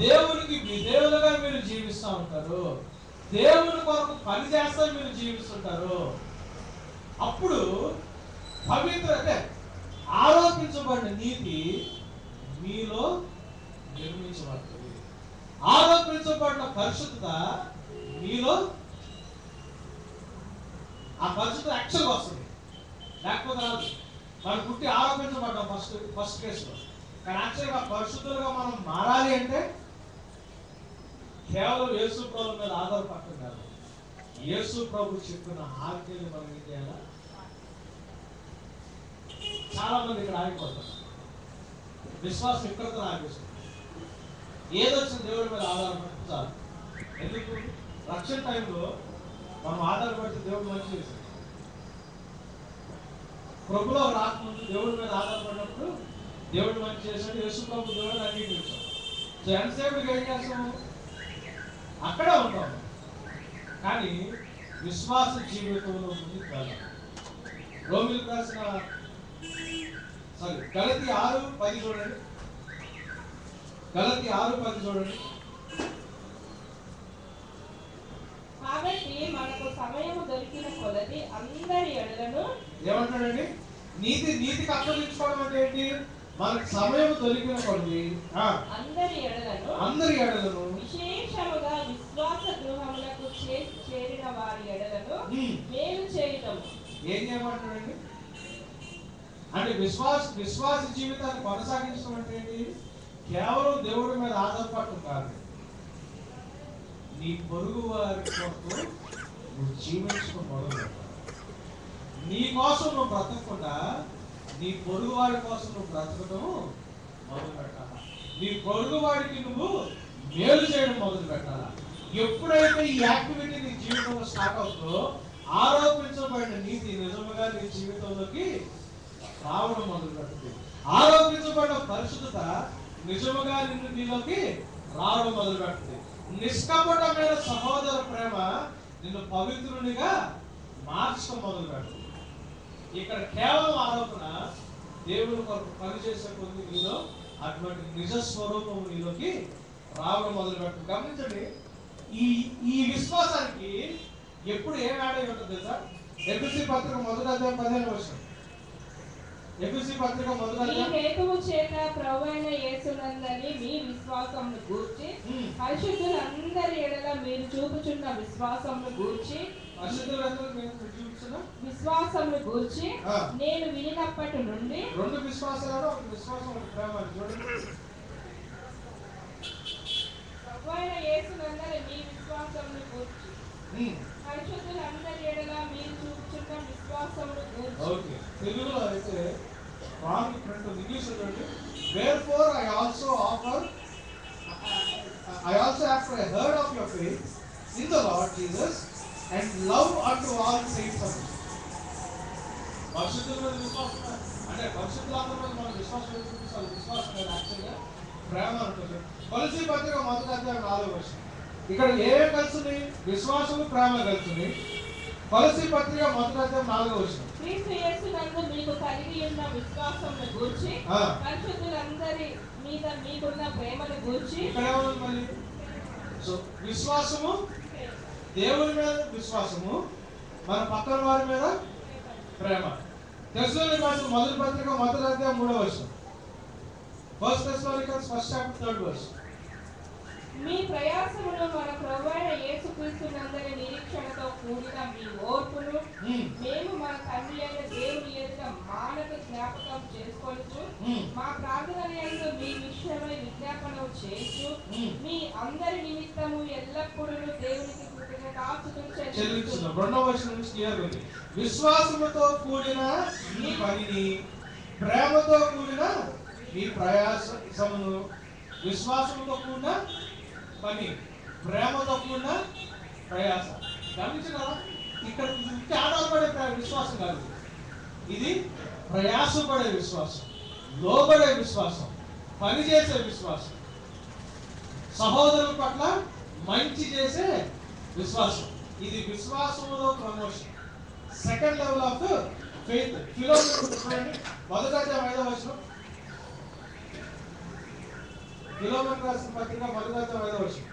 దేవునికి విధేయులుగా మీరు జీవిస్తూ ఉంటారు, దేవుని కొరకు పని చేస్తా మీరు జీవిస్తుంటారు, అప్పుడు పవిత్ర అంటే ఆరోపించబడిన నీతి మీలో నిర్మించబడుతుంది. ఆరోపించబడిన పరిశుద్ధత మీలో, ఆ పరిశుద్ధత యాక్చువల్గా వస్తుంది, లేకపోతే రాదు. మనం పుట్టి ఆరోపించబడ్డాం ఫస్ట్ కేసులో, కానీ యాక్చువల్గా పరిశుద్ధులుగా మనం మారాలి అంటే కేవలం యేసు ప్రభు మీద ఆధారపడటం కాదు, యేసు ప్రభు చెప్పిన ఆజ్ఞలు మనం ఏం చేయాలా. చాలా మంది ఇక్కడ ఆగిపోతారు, విశ్వాసం ఇక్కడితో ఆగిపోతుంది. ఏదొచ్చిన దేవుడి మీద ఆధారపడితే చాలు. ఎందుకు? రక్షణ టైంలో మనం ఆధారపడితే దేవుడు మంచి చేశాడు. ప్రభులో రాకముందు దేవుడి మీద ఆధారపడినప్పుడు దేవుడు మంచి చేశాడు, యేసు ప్రభు దేవుడిని అంగీకరించాడు. సో ఎంతసేపు ఏం చేస్తాము? అక్కడే ఉంటాము, కానీ విశ్వాస జీవితంలో ముందుకు వెళ్ళాలి. రోమిలకు రాసిన గలతీ 6:10 చూడండి. గలతీ 6:10 చూడండి. కాబట్టి మనకు సమయం దొరికిన కొలది అందరి ఎడలను ఏమంటాడండి? నీతికి అప్పగించుకోవడం అంటే ఏంటి? మనకు సమయం దొరికిన కొలది అందరి ఎడలను విశేషముగా విశ్వాస గృహములకు చేరిన వారి ఎడలను మేలు చేయటము. ఏం చేయమంటాడండి? అంటే విశ్వాస జీవితాన్ని కొనసాగించడం అంటే ఏంటి? కేవలం దేవుడి మీద ఆధారపడటం కాదు, నీ పొరుగు వారి కోసం నువ్వు జీవించడం మొదలు పెట్టాలి. నీ కోసం నువ్వు బ్రతకకుండా నీ పొరుగు వాడి కోసం నువ్వు బ్రతకడం మొదలు పెట్టాలా. నీ పొరుగు వాడికి నువ్వు మేలు చేయడం మొదలు పెట్టాలా. ఎప్పుడైతే ఈ యాక్టివిటీ నీ జీవితంలో స్టార్ట్ అవుతుందో ఆరోపించబడిన నీతి నిజముగా నీ జీవితంలోకి రావడం మొదలు పెడుతుంది. ఆరోపించబడిన పరిశుద్ధత నిజముగా నీలోకి రావడం మొదలు పెడుతుంది. నిష్కపటమైన సహోదర ప్రేమ నిన్ను పవిత్రునిగా మార్చడం మొదలు పెడుతుంది. ఇక్కడ కేవలం ఆరోపణ. దేవుడు కొరకు పనిచేసే కొద్ది నీలో అటువంటి నిజ స్వరూపము నీలోకి రావడం మొదలు పెట్టు. గమనించండి, ఈ విశ్వాసానికి ఎప్పుడు ఏం యాడ్ అయి ఉంటుంది తెలుసా? ఎఫెసీ పత్రిక మొదటి అధ్యాయం 15వ వచనం. ఎఫెసీ పత్రిక మొదటి అధ్యాయం. ఈ హేతువు చేత ప్రభువైన యేసునందని మీ విశ్వాసమును గూర్చి పరిశుద్ధులందరి ఎడల మీరు చూపుచున్న విశ్వాసమును గూర్చి విశ్వాసమును గూర్చి నేను వినినప్పటి నుండి. రెండు విశ్వాసాలు, ఒక విశ్వాసం, ఒక ప్రేమ. చూడండి, ప్రభువైన యేసునందని మీ విశ్వాసమును గూర్చి పరిశుద్ధులందరి ఎడల మీరు చూపుచున్న విశ్వాసమును గూర్చి. ఓకే, తెలుగులో అయితే రాంగ్ ప్రింట్ ఉంది. ఇంగ్లీష్ చూడండి. Wherefore I also after I heard of your faith in the Lord Jesus and love unto all saints of God. పరిశుద్ధుల మీద విశ్వాసం అంటే పరిశుద్ధులందరి మీద మనం విశ్వాసం చూపించాలి. విశ్వాసం మీద యాక్చువల్గా ప్రేమ ఉంటుంది. కొలసీ పత్రిక మొదటి అధ్యాయం 4వ వచనం. ఇక్కడ ఏం కలుస్తుంది? విశ్వాసము, ప్రేమ కలుస్తుంది. కొలసీ పత్రిక మొదటి అధ్యాయం 4వ వచనం. క్రీస్తు యేసునందు మీకు కలిగి ఉన్న విశ్వాసమును గూర్చి పరిశుద్ధులందరి మీద మీకున్న ప్రేమను గూర్చి. ఇక్కడ ఏమన్నా మళ్ళీ సో విశ్వాసము, దేవుని మీద విశ్వాసము, మన పక్కన వారి మీద ప్రేమ. తెస్సలోనికీయులకు రాసిన మొదటి పత్రిక మొదటి అధ్యాయం 3వ వచనం. ఫస్ట్ తెస్సలోనికీయులకు ఫస్ట్ చాప్టర్ 3rd verse. మీ ప్రయాసమును మన ప్రభువైన యేసుక్రీస్తునందరి నిరీక్షణతో కూడిన మీ ఓర్పును మేము మన తండ్రి అయిన దేవుని ఎదుట మానక జ్ఞాపకం చేసుకొనుచు మా ప్రార్థనలందు మీ విషయమై విజ్ఞాపన చేస్తూ మీ అందరి నిమిత్తము ఎల్లప్పుడూ దేవునికి కృతజ్ఞతాస్తుతులు చెల్లించుచున్నాము. 2వ వచనం నుంచి క్లియర్ ఉంది. విశ్వాసముతో కూడిన మీ పనిని, ప్రేమతో కూడిన మీ ప్రయాసమును. విశ్వాసముతో కూడిన పని, ప్రేమతో కూడిన ప్రయాస. గమనించినారా? ఇక్కడ ఆధారపడే విశ్వాసం కాదు, ఇది ప్రయాసపడే విశ్వాసం, లోబడే విశ్వాసం, పనిచేసే విశ్వాసం, సహోదరుల పట్ల మంచి చేసే విశ్వాసం. ఇది విశ్వాసంలో promotion, second level of faith. ఫిలోమెనా మొదటి అధ్యాయం 5వ వచనం. ఫిలోమెనా రాసిన పత్రిక మొదటి అధ్యాయం 5వ వచనం.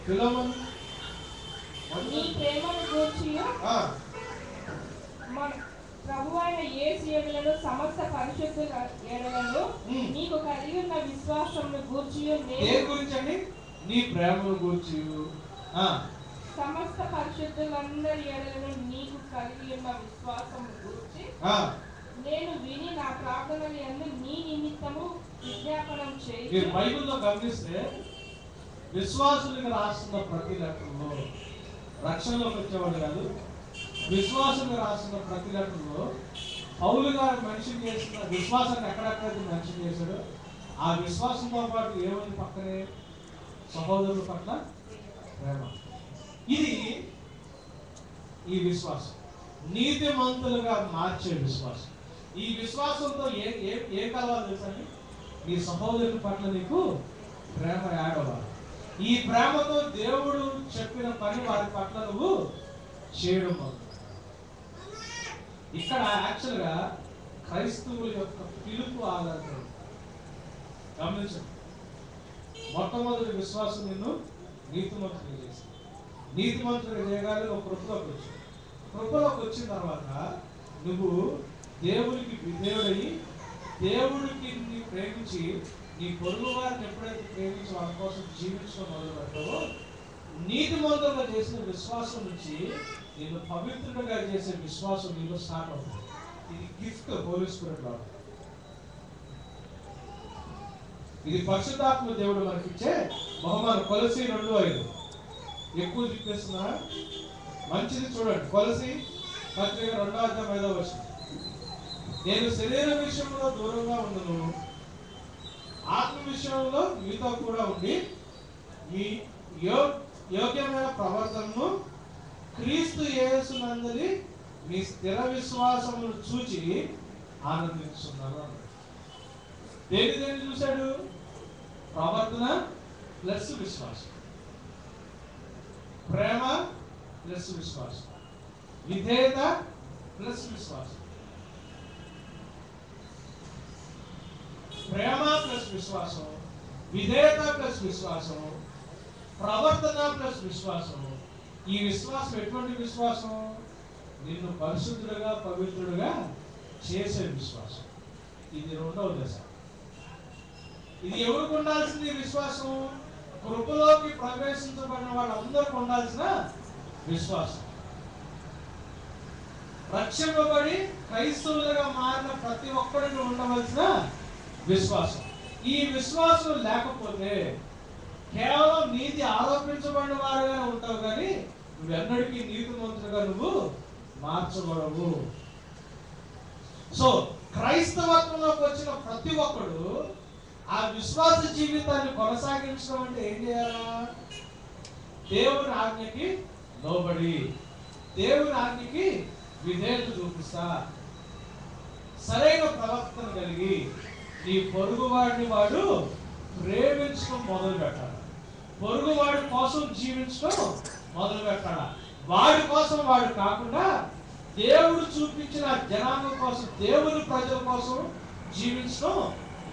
ఫిలోమెనా నీ ప్రేమను గూర్చియు మన ప్రభువైన యేసు యేసులను సమస్త పరిశుద్ధుల ఎడలను నీకు కలిగి ఉన్న విశ్వాసమును గూర్చియు ఏ గురించండి? నీ ప్రేమను గూర్చియు సమస్త పరిశుద్ధులందరి ఎడలను నీకు కలిగి ఉన్న విశ్వాసమును గూర్చి నేను విని నా ప్రార్థనలందు నీ నిమిత్తము విజ్ఞాపనం చేయి. ఈ బైబిల్లో గమనిస్తే విశ్వాసులకు రాస్తున్న ప్రతి లెటర్లో, రక్షణలోకి వచ్చేవాడు కాదు, విశ్వాసులకు రాస్తున్న ప్రతి లెటర్లో పౌలు గారు మెన్షన్ చేసిన విశ్వాసాన్ని ఎక్కడెక్కడైతే మెన్షన్ చేశాడో ఆ విశ్వాసంతో పాటు ఏమైంది పక్కనే? సహోదరుల పట్ల ప్రేమ. ఇది ఈ విశ్వాసం నీతిమంతులుగా మార్చే విశ్వాసం. ఈ విశ్వాసంతో ఏ కలవాలి తెలుసండి? నీ సహోదరుల పట్ల నీకు ప్రేమ యాడ్ అవ్వాలి. ఈ ప్రేమతో దేవుడు చెప్పిన పని వారి పట్ల నువ్వు చేయడం వల్ల. ఇక్కడ యాక్చువల్గా క్రైస్తవుల యొక్క పిలుపు ఆధారపడి గమనించండి. మొట్టమొదటి విశ్వాసం నిన్ను నీతిమంతులుగా చేసింది. నీతిమంతులుగా చేయగానే ఒక కృపలోకి వచ్చావు. కృపలోకి వచ్చిన తర్వాత నువ్వు దేవునికి విధేయుడయి, దేవుడికి నీ ప్రేమించి, నీ పొరుగు వారిని ఎప్పుడైతే ప్రేమించి వాళ్ళ కోసం జీవించడం మొదలు పెట్టావో, నీతిమంతులుగా చేసిన విశ్వాసం నుంచి నిన్ను పవిత్రుడిగా చేసే విశ్వాసం నీలో స్టార్ట్ అవుతుంది. ఇది గిఫ్ట్ హోలీ స్పిరిట్ లో. ఇది పరిశుద్ధాత్మ దేవుడు మనకిచ్చే బహుమానం. కొలసీ 2:5 ఎక్కువ చెప్పేస్తున్నా, మంచిది చూడండి. కొలసీ పత్రిక 2వ అధ్యాయం 5వ వచనం. నేను శరీర విషయంలో దూరంగా ఉండను, ఆత్మ విషయంలో మీతో కూడా ఉండి మీ యోగ్యమైన ప్రవర్తనను క్రీస్తు యేసునందలి మీ స్థిర విశ్వాసమును చూచి ఆనందిస్తున్నాను. దేని చూశాడు? ప్రవర్తన, ప్లస్ విశ్వాసం, ప్రేమ ప్లస్ విశ్వాసం, విధేయత ప్లస్ విశ్వాసం, ప్రేమ ప్లస్ విశ్వాసం, విధేయత ప్లస్ విశ్వాసం, ప్రవర్తన ప్లస్ విశ్వాసం. ఈ విశ్వాసం ఎటువంటి విశ్వాసం? నిన్ను పరిశుద్ధుడుగా పవిత్రుడుగా చేసే విశ్వాసం. ఇది రెండవ దశ. ఇది ఎవరికి ఉండాల్సింది విశ్వాసం? కృపలోకి ప్రవేశించబడిన వాళ్ళందరికీ ఉండాల్సిన విశ్వాసం. రక్షింపబడి క్రైస్తవులుగా మారిన ప్రతి ఒక్కరికి ఉండవలసిన విశ్వాసం. ఈ విశ్వాసం లేకపోతే కేవలం నీతి ఆరోపించబడిన వారుగానే ఉంటావు, కానీ నువ్వెన్నడికి నీతిమంతులుగా నువ్వు మార్చబడవు. సో క్రైస్తవత్వంలోకి వచ్చిన ప్రతి ఒక్కడు ఆ విశ్వాస జీవితాన్ని కొనసాగించడం అంటే ఏం చేయాలా? దేవుని ఆజ్ఞకి లోబడి, దేవుని ఆజ్ఞకి విధేయత చూపిస్తా, సరైన ప్రవర్తన కలిగి నీ పొరుగువాడిని వాడు ప్రేమించడం మొదలు పెట్టాలి. పొరుగువాడి కోసం జీవించడం మొదలు పెట్టాలి. వాడి కోసం వాడు కాకుండా దేవుడు చూపించిన జనాంగం కోసం, దేవుని ప్రజల కోసం జీవించడం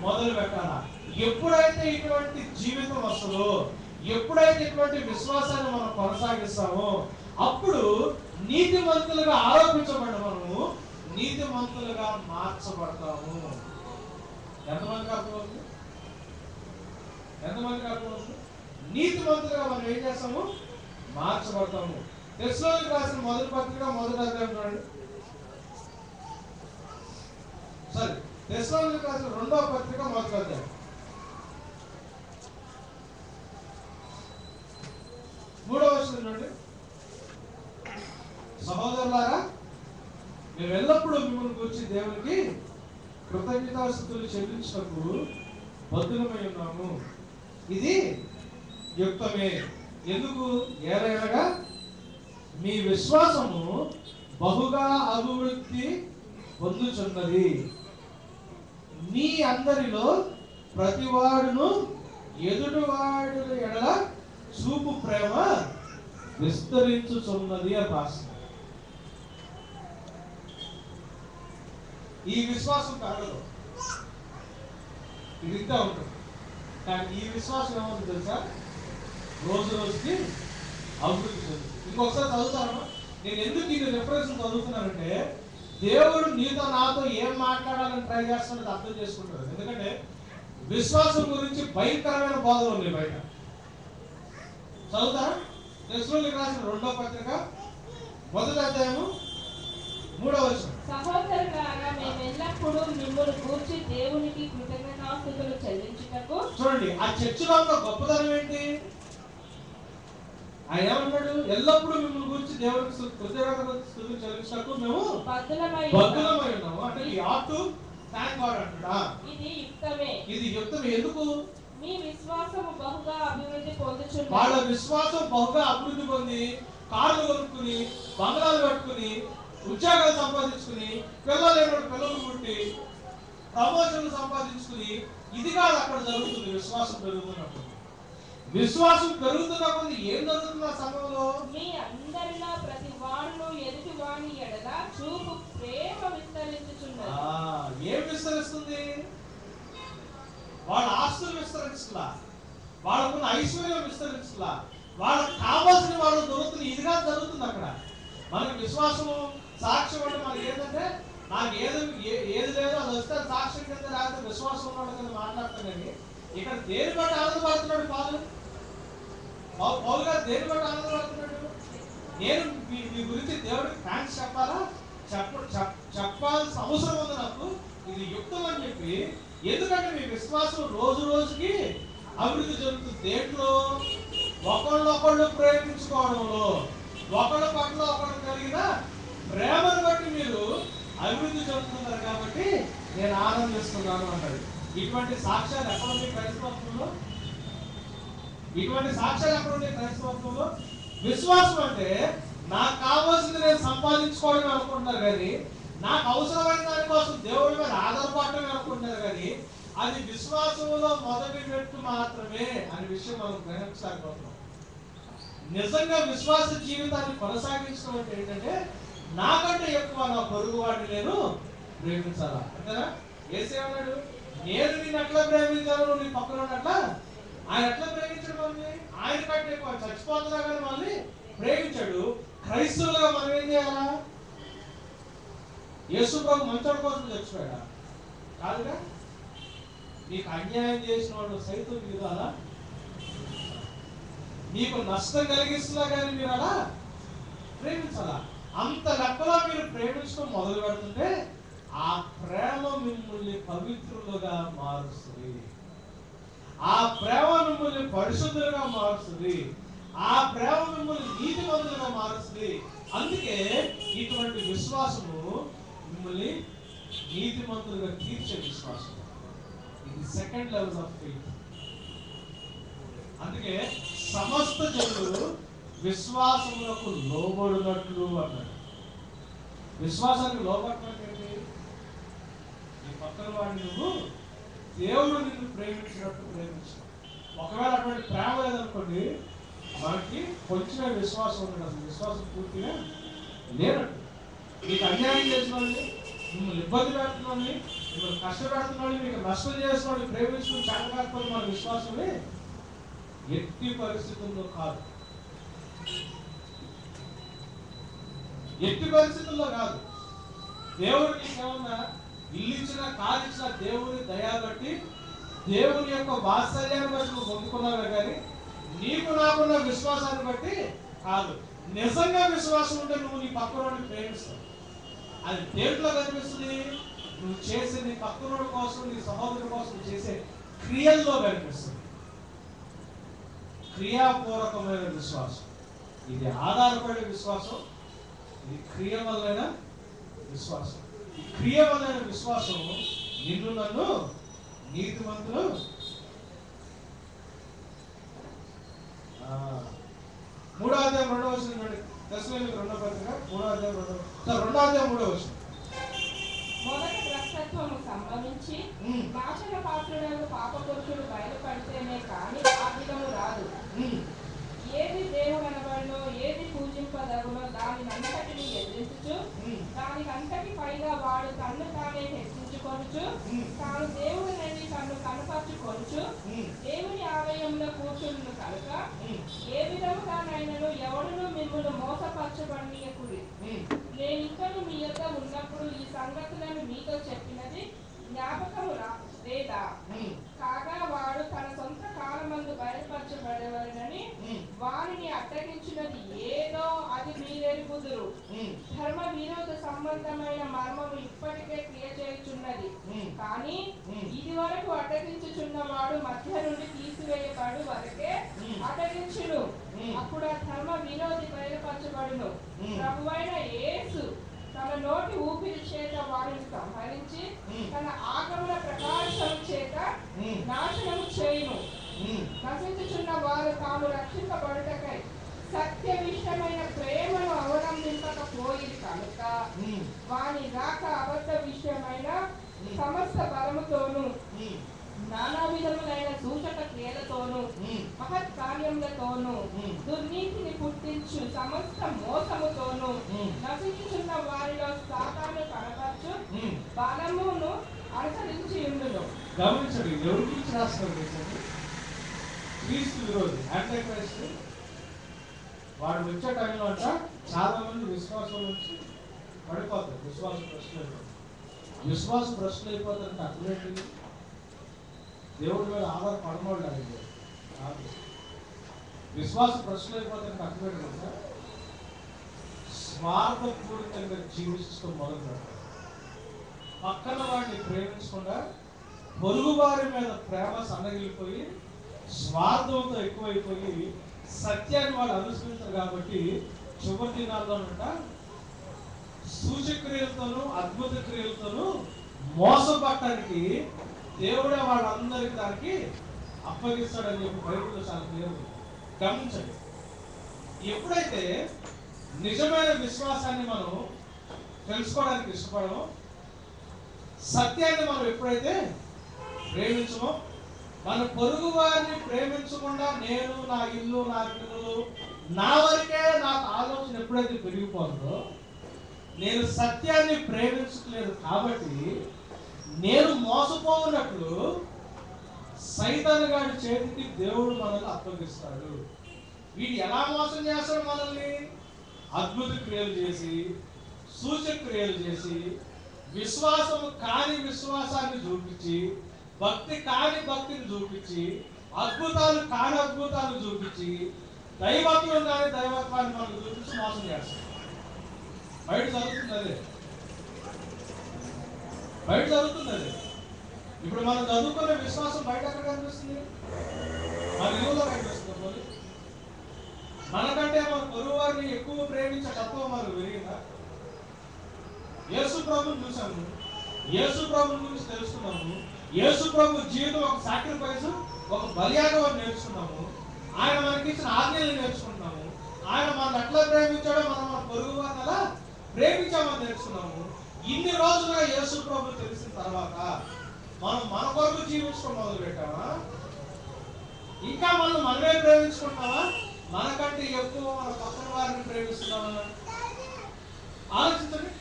మొదలు పెట్టాలి. ఎప్పుడైతే ఇటువంటి జీవితం వస్తుందో, ఎప్పుడైతే ఇటువంటి విశ్వాసాన్ని మనం కొనసాగిస్తామో, అప్పుడు నీతిమంతులుగా ఆరోపించబడిన మనము నీతిమంతులుగా మార్చబడతాము. ఎంతమందికి అర్థమవుతుంది? ఎంతమందికి అర్థమవుతుంది? నీతిమంతులుగా మనం ఏం చేస్తాము? మార్చబడతాము. తెస్సలోనికీయులకు రాసిన మొదటి పత్రిక మొదటి అధ్యాయం చూడండి. సరే, తెస్సలోనికీయులకు రాసిన రెండవ పత్రిక మొదటి అధ్యాయం 3వ వచనం చూడండి. సహోదరులారా, మేము ఎల్లప్పుడూ మిమ్మల్ని గురించి దేవునికి కృతజ్ఞతాస్తుతులు చెల్లించినప్పుడు బద్ధులమై ఉన్నాము. ఇది యుక్తమే. ఎందుకు? ఏలయనగా మీ విశ్వాసము బహుగా అభివృద్ధి పొందుచున్నది. మీ అందరిలో ప్రతివాడును ఎదుటివాడి ఎడల చూపు ప్రేమ విస్తరించుచున్నది అని రాస్తుంది. ఈ విశ్వాసం పెరగదు, ఇది ఇంతే ఉంటుంది. కానీ ఈ విశ్వాసం ఏమవుతుంది తెలుసా? రోజు రోజుకి అభివృద్ధి చెందుతుంది. ఇంకొకసారి చదువుతాను. నేను ఎందుకు ఈ రిఫరెన్స్ చదువుతున్నానంటే, దేవుడు నీతో నాతో ఏం మాట్లాడాలని ట్రై చేస్తున్నది అర్థం చేసుకుంటారు. ఎందుకంటే విశ్వాసం గురించి భయంకరమైన బోధలు ఉన్నాయి బయట. చదువుతారా? తెస్సలోనికీయులకు రాసిన రెండవ పత్రిక మొదటి అధ్యాయము 3వ వచనం. సహోదరులారా, మేము ఎల్లప్పుడూ మిమ్మల్ని గూర్చి దేవునికి కృతజ్ఞతాస్తుతులు చెల్లించుటకు. చూడండి, ఆ చర్చిలో ఉన్న గొప్పదనం ఏంటి? ఆయన ఏమన్నాడు? ఎల్లప్పుడూ మిమ్మల్ని గురించి దేవునికి కృతజ్ఞతాస్తుతులు చెల్లించుటకు మేము బద్ధులమై ఉన్నాము. అంటే ఈ ఆట్ టు థాంక్ గాడ్ అంటాడా? ఇది యుక్తమే. ఇది యుక్తమే. ఎందుకు? మీ విశ్వాసము బహుగా అభివృద్ధి పొందుచున్నది. వాళ్ళ విశ్వాసం బహుగా అభివృద్ధి పొంది, కార్లు కొనుక్కుని, బంగ్లాలు కట్టుకుని, ఉద్యోగాలు సంపాదించుకుని, పిల్లలు పుట్టి, ప్రమోషన్లు సంపాదించుకుని, ఇది కాదు అక్కడ జరుగుతుంది. విశ్వాసం పెరుగుతున్నప్పుడు, విశ్వాసం పెరుగుతున్న కొద్ది ఏం జరుగుతుంది ఆ సమయంలో? మీ అందరిలో ప్రతి వాడును ఎదుటి వాని ఎడల చూపు ప్రేమ విస్తరించుచున్నది. ఏం విస్తరిస్తుంది? వాళ్ళ ఆస్తులు విస్తరించలా, వాళ్ళకున్న ఐశ్వర్యం విస్తరించలా, వాళ్ళకి కావాల్సిన వాళ్ళు దొరుకుతుంది. ఇదిగా జరుగుతుంది అక్కడ. మనకి విశ్వాసము సాక్ష్యం అంటే మనకి ఏంటంటే, నాకు ఏది లేదో అది వస్తే సాక్ష్యం కింద, లేకపోతే విశ్వాసం ఉన్నాడు కింద మాట్లాడతాం. కానీ ఇక్కడ దేని బట్టి ఆనందపడుతున్నాడు పౌలు గారు? దేని బట్టి ఆనందపడుతున్నాడు? నేను మీ గురించి దేవుడికి థ్యాంక్స్ చెప్పాలా? చెప్పాల్సిన అవసరం ఉంది నాకు. ఇది యుక్తం అని చెప్పి. ఎందుకంటే మీ విశ్వాసం రోజు రోజుకి అభివృద్ధి జరుగుతుంది. దేంట్లో? ఒకళ్ళొకళ్ళు ప్రేమించుకోవడంలో, ఒకళ్ళ పట్ల ఒకళ్ళు కలిగిన ప్రేమను బట్టి మీరు అభివృద్ధి చెందుతున్నారు. కాబట్టి నేను ఆనందిస్తున్నాను అన్నాడు. ఇటువంటి సాక్ష్యాలు ఎక్కడ ఉంది క్రైస్తవత్వంలో? ఇటువంటి సాక్ష్యాలు ఎక్కడ ఉంది క్రైస్తవత్వంలో? విశ్వాసం అంటే నాకు కావాల్సింది నేను సంపాదించుకోవడం అనుకుంటున్నారు, కానీ నాకు అవసరమైన దానికోసం దేవుడి మీద ఆధారపడటం అనుకుంటున్నారు. కానీ అది విశ్వాసంలో మొదటి మెట్టు మాత్రమే అనే విషయం మనం గ్రహించలేకపోతున్నాం. నిజంగా విశ్వాస జీవితాన్ని కొనసాగించడం అంటే ఏంటంటే నాకంటే ఎక్కువ నా పొరుగు వాడిని నేను ప్రేమించాలా అంతేనా? యేసేమన్నాడు, నేను నిన్ను ఎట్లా ప్రేమించాను నువ్వు నీ పక్కన ఉన్నట్లా ఆయన ఎట్లా ప్రేమించాడు మనల్ని? ఆయన కంటే ఎక్కువ చచ్చిపోతున్నా కానీ మనల్ని ప్రేమించాడు. క్రైస్తవులుగా మనం ఏం చేయాలా? యేసు ప్రభు మంచోడి కోసం చచ్చిపోయాడా? కాదుగా. నీకు అన్యాయం చేసిన వాళ్ళు సైతం మీరు అలా, మీకు నష్టం కలిగిస్తున్నా కానీ మీరు అలా ప్రేమించాలా? అంత లెక్కలో మీరు ప్రేమించడం మొదలు పెడుతుంటే ఆ ప్రేమ మిమ్మల్ని పవిత్రులుగా మారుస్తుంది. ఆ ప్రేమ మిమ్మల్ని పరిశుద్ధులుగా మారుస్తుంది. ఆ ప్రేమ మిమ్మల్ని నీతిమంతులుగా మారుస్తుంది. అందుకే ఇటువంటి విశ్వాసము మిమ్మల్ని నీతిమంతులుగా తీర్చే విశ్వాసం. ఇది సెకండ్ లెవెల్ ఆఫ్ ఫెయిత్. అందుకే సమస్త జనులు విశ్వాసములకు లోబడినట్లు అన్నాడు. విశ్వాసానికి లోబడటం ఏంటి? నీ పక్కన వాడిని నువ్వు దేవుడు నిన్ను ప్రేమించినట్టు ప్రేమించు. ఒకవేళ అటువంటి ప్రేమ లేదనుకోండి, మనకి కొంచెం విశ్వాసం ఉండదు. అసలు విశ్వాసం పూర్తిగా లేనట్టు. మీకు అన్యాయం చేసిన వాళ్ళని, మిమ్మల్ని ఇబ్బంది పెడుతున్న వాళ్ళని, మిమ్మల్ని కష్టపెడుతున్న వాళ్ళని, మీకు నష్టం చేసిన వాళ్ళని ప్రేమించడం చేతకాకపోతే మన విశ్వాసమే ఎట్టి పరిస్థితుల్లో కాదు. ఎట్టి పరిస్థితుల్లో కాదు. దేవుడు నీకేమన్నా ఇల్లు ఇచ్చినా కాలు ఇచ్చినా దేవుని దయా బట్టి దేవుని యొక్క వాత్సల్యాన్ని బట్టి నువ్వు పొందుకున్నావే కానీ నీకు నాకున్న విశ్వాసాన్ని బట్టి కాదు. నిజంగా విశ్వాసం ఉంటే నువ్వు నీ పక్కనోడిని ప్రేమిస్తావు. అది దేంట్లో కనిపిస్తుంది? నువ్వు చేసే నీ పక్కనోడి కోసం, నీ సహోదరుడి కోసం చేసే క్రియల్లో కనిపిస్తుంది. క్రియాపూర్వకమైన విశ్వాసం. ఇది ఆధారపడే విశ్వాసం, ఇది క్రియ వల్లైన విశ్వాసం. ఈ క్రియ వల్లైన విశ్వాసం నిన్ను నన్ను నీతిమంతులు 3వ అధ్యాయం 2వ వచనం దశలోనికి 2వ పత్రిక 3వ అధ్యాయం 2వ అధ్యాయం 3వ వచనం. మొదట భ్రష్టత్వము సంభవించి నాశన పాత్రుడైన పాప పురుషుడు బయలుపడితేనే కానీ ఆ విధము రాదు. ఏది దేవుడు అనబడినో, ఏది పూజింపదగునో దానినంతటిని ఎదిరించుచు, దానికంతటి పైగా వాడు తన్ను తానే హెచ్చించుకొనుచు, తాను దేవుడినని తన్ను కనపరుచుకొనుచు, దేవుని ఆలయంలో కూర్చుండును కనుక ఏ విధముగానైనను ఎవడును మిమ్మును మోసపరచబడనీయకుడి. నేనింకను మీ యొద్ద ఉన్నప్పుడు ఈ సంగతులను మీతో చెప్పినది జ్ఞాపకము లేదా? కాగా వాడు తన సొంత కాలమందు బయలుపరచబడవలెనని వారిని అడ్డగించినది ఏదో అది మీరెరుగుదురు. ధర్మ విరోధ సంబంధమైన మర్మము ఇప్పటికే క్రియ చేయుచున్నది. కానీ ఇది వరకు అడ్డగించుచున్నవాడు మధ్య నుండి తీసివేయబడు వరకే అడ్డగించును. అప్పుడు ఆ ధర్మ విరోధి బయలుపరచబడును. ప్రభువైన యేసు తన నోటి ఊపిరి చేత వారిని సంహరించి తన ఆగమన ప్రకాశం చేత నాశనము చేయును. నశించుచున్న వారు తాము రక్షింపబడుటకై సత్యవిషయమైన ప్రేమను అవలంబింపకపోయింది కనుక వాని రాక అబద్ధ విషయమైన సమస్త బలముతోను నానా విధములైన సూచక క్రియలతోను మహత్ కార్యములతోను దుర్నీతిని పుట్టించు సమస్త మోసముతోను నశించుచున్న వారిలో సాతాను కనపరచు బలమును అనుసరించి ఉండును. గమనించండి, ఎవరి గురించి రాస్తారు? క్రీస్తు విరోధి, యాంటీ క్రైస్ట్. వాడు వచ్చే టైంలో అంట చాలా మంది విశ్వాసం నుంచి పడిపోతారు. విశ్వాస ప్రశ్నలు అయిపోతారంటే అర్థమేంటి? దేవుడి మీద ఆధారపడమోళ్ళు అది కాదు. విశ్వాస ప్రశ్నలు అయిపోతారంటే అర్థమేంటి కదా? స్వార్థపూరితంగా జీవించడం మొదలు పెడతారు. పక్కన వాడిని ప్రేమించకుండా పొరుగు వారి మీద ప్రేమ సన్నగిలిపోయి స్వార్థంతో ఎక్కువైపోయి సత్యాన్ని వాళ్ళు అనుసరించారు. కాబట్టి చివరి దినాల్లోనంట సూచక్రియలతోనూ అద్భుత క్రియలతోనూ మోసపడటానికి దేవుడే వాళ్ళందరికీ దానికి అప్పగిస్తాడని చెప్పి బైబిల్లో చాలా క్లియర్. గమనించండి, ఎప్పుడైతే నిజమైన విశ్వాసాన్ని మనం తెలుసుకోవడానికి ఇష్టపడమో, సత్యాన్ని మనం ఎప్పుడైతే ప్రేమించము. మన పొరుగు వారిని ప్రేమించకుండా నేను, నా ఇల్లు, నా పిల్లలు, నా వరకే నాకు ఆలోచన ఎప్పుడైతే పెరిగిపోతుందో, నేను సత్యాన్ని ప్రేమించట్లేదు కాబట్టి నేను మోసపోనట్లు సైతాను గారి చేతికి దేవుడు మనల్ని అప్పగిస్తాడు. వీడు ఎలా మోసం చేస్తాడు మనల్ని? అద్భుత క్రియలు చేసి, సూచక క్రియలు చేసి, విశ్వాసము కాని విశ్వాసాన్ని చూపించి, భక్తి కాని భక్తిని చూపించి, అద్భుతాలు కాని అద్భుతాలు చూపించి, దైవత్వం కాని దైవత్వాన్ని మనకు చూపించి మోసం చేస్తాడు. బయట జరుగుతుంది అదే, బయట జరుగుతుంది అదే. ఇప్పుడు మనం చదువుకునే విశ్వాసం బయట ఎక్కడ కనిపిస్తుంది? మన ఇల్లులో కనిపిస్తుంది. మనకంటే మన పొరుగు వారిని ఎక్కువ ప్రేమించే తత్వం మనకు పెరిగిందా? యేసు ప్రభుని చూసాము, యేసు ప్రభు గురించి తెలుసుకున్నాము, యేసు ప్రభు జీవితం ఒక సాక్రిఫైస్, ఒక బలియాగం అని నేర్చుకున్నాము. ఆయన మనకి ఇచ్చిన ఆజ్ఞలు నేర్చుకుంటున్నాము. ఆయన మనల్ని ఎట్లా ప్రేమించాడో మనం మన పొరుగు వారిని అలా ప్రేమించామని నేర్చుకున్నాము. ఇన్ని రోజులుగా యేసు ప్రభు తెలిసిన తర్వాత మనం మన కొరకు జీవించడం మొదలు పెట్టామా? ఇంకా మనం మనమే ప్రేమించుకుంటామా? మనకంటే ఎక్కువ మన పక్కన వారిని ప్రేమిస్తున్నామా? ఆలోచించండి.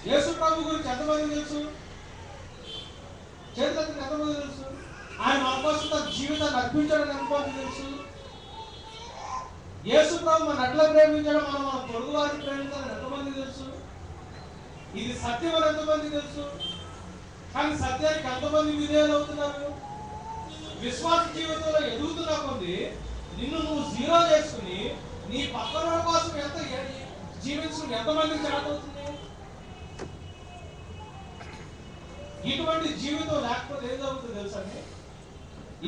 యేసు ప్రభు గురించి ఎంతమంది తెలుసు? చేతులకు ఎంతమంది తెలుసు? ఆయన మన కోసం తన జీవితాన్ని అర్పించడం ఎంతమంది తెలుసు? యేసు ప్రభు మన ఎట్లా ప్రేమించడం, మనం మన పొరుగు వారిని ప్రేమించాలని ఎంతమంది తెలుసు? ఇది సత్యం అని ఎంతమంది తెలుసు? కానీ సత్యానికి ఎంతమంది విధేయులు అవుతున్నారు? విశ్వాస జీవితంలో ఎదుగుతున్నా కొద్ది నిన్ను నువ్వు జీరో చేసుకుని నీ పక్కన కోసం ఎంత జీవించుకుని ఎంతమందికి చేతవుతుంది? ఇటువంటి జీవితం లేకపోతే ఏం జరుగుతుంది తెలుసా?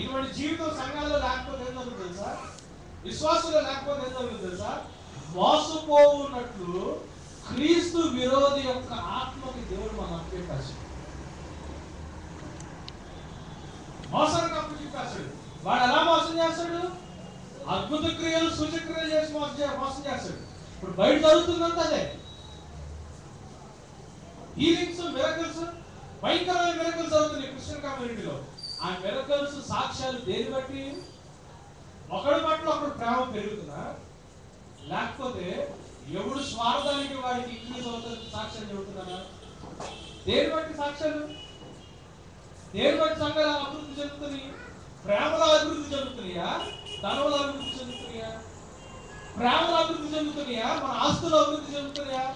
ఇటువంటి జీవితం సంఘాల్లో లేకపోతే ఏం జరుగుతుంది తెలుసా? విశ్వాసంలో లేకపోతే ఏం జరుగుతుంది తెలుసా? మోసపోవున్నట్లు క్రీస్తు విరోధి యొక్క ఆత్మకి దేవుడు మన అప్పగించాడు. మోసానికి అప్పగించాడు. వాడు ఎలా మోసం చేస్తాడు? అద్భుత క్రియలు, సూచక క్రియలు చేసి మోసం చేస్తాడు. ఇప్పుడు బయట జరుగుతుందంటే అదే. హీలింగ్స్, మిరకల్స్, భయంకరమైన మిరకల్స్ అవుతుంది క్రిస్టియన్ కమ్యూనిటీలో. ఆ మిరకల్స్ సాక్ష్యాలు దేని బట్టి? ఒకడి పట్ల ఒకడు ప్రేమ పెరుగుతుందా? లేకపోతే ఎవడు స్వార్థానికి వాడికి ఇంక్రీజ్ అవుతుంది సాక్ష్యాలు చెబుతున్నారా? దేని బట్టి సాక్ష్యాలు? దేని బట్టి సంఘాలు అభివృద్ధి చెందుతున్నాయి? ప్రేమలో అభివృద్ధి చెందుతున్నాయా? ధనంలో అభివృద్ధి చెందుతున్నాయా? ప్రేమలో అభివృద్ధి చెందుతున్నాయా? మన ఆస్తులు అభివృద్ధి చెందుతున్నాయా?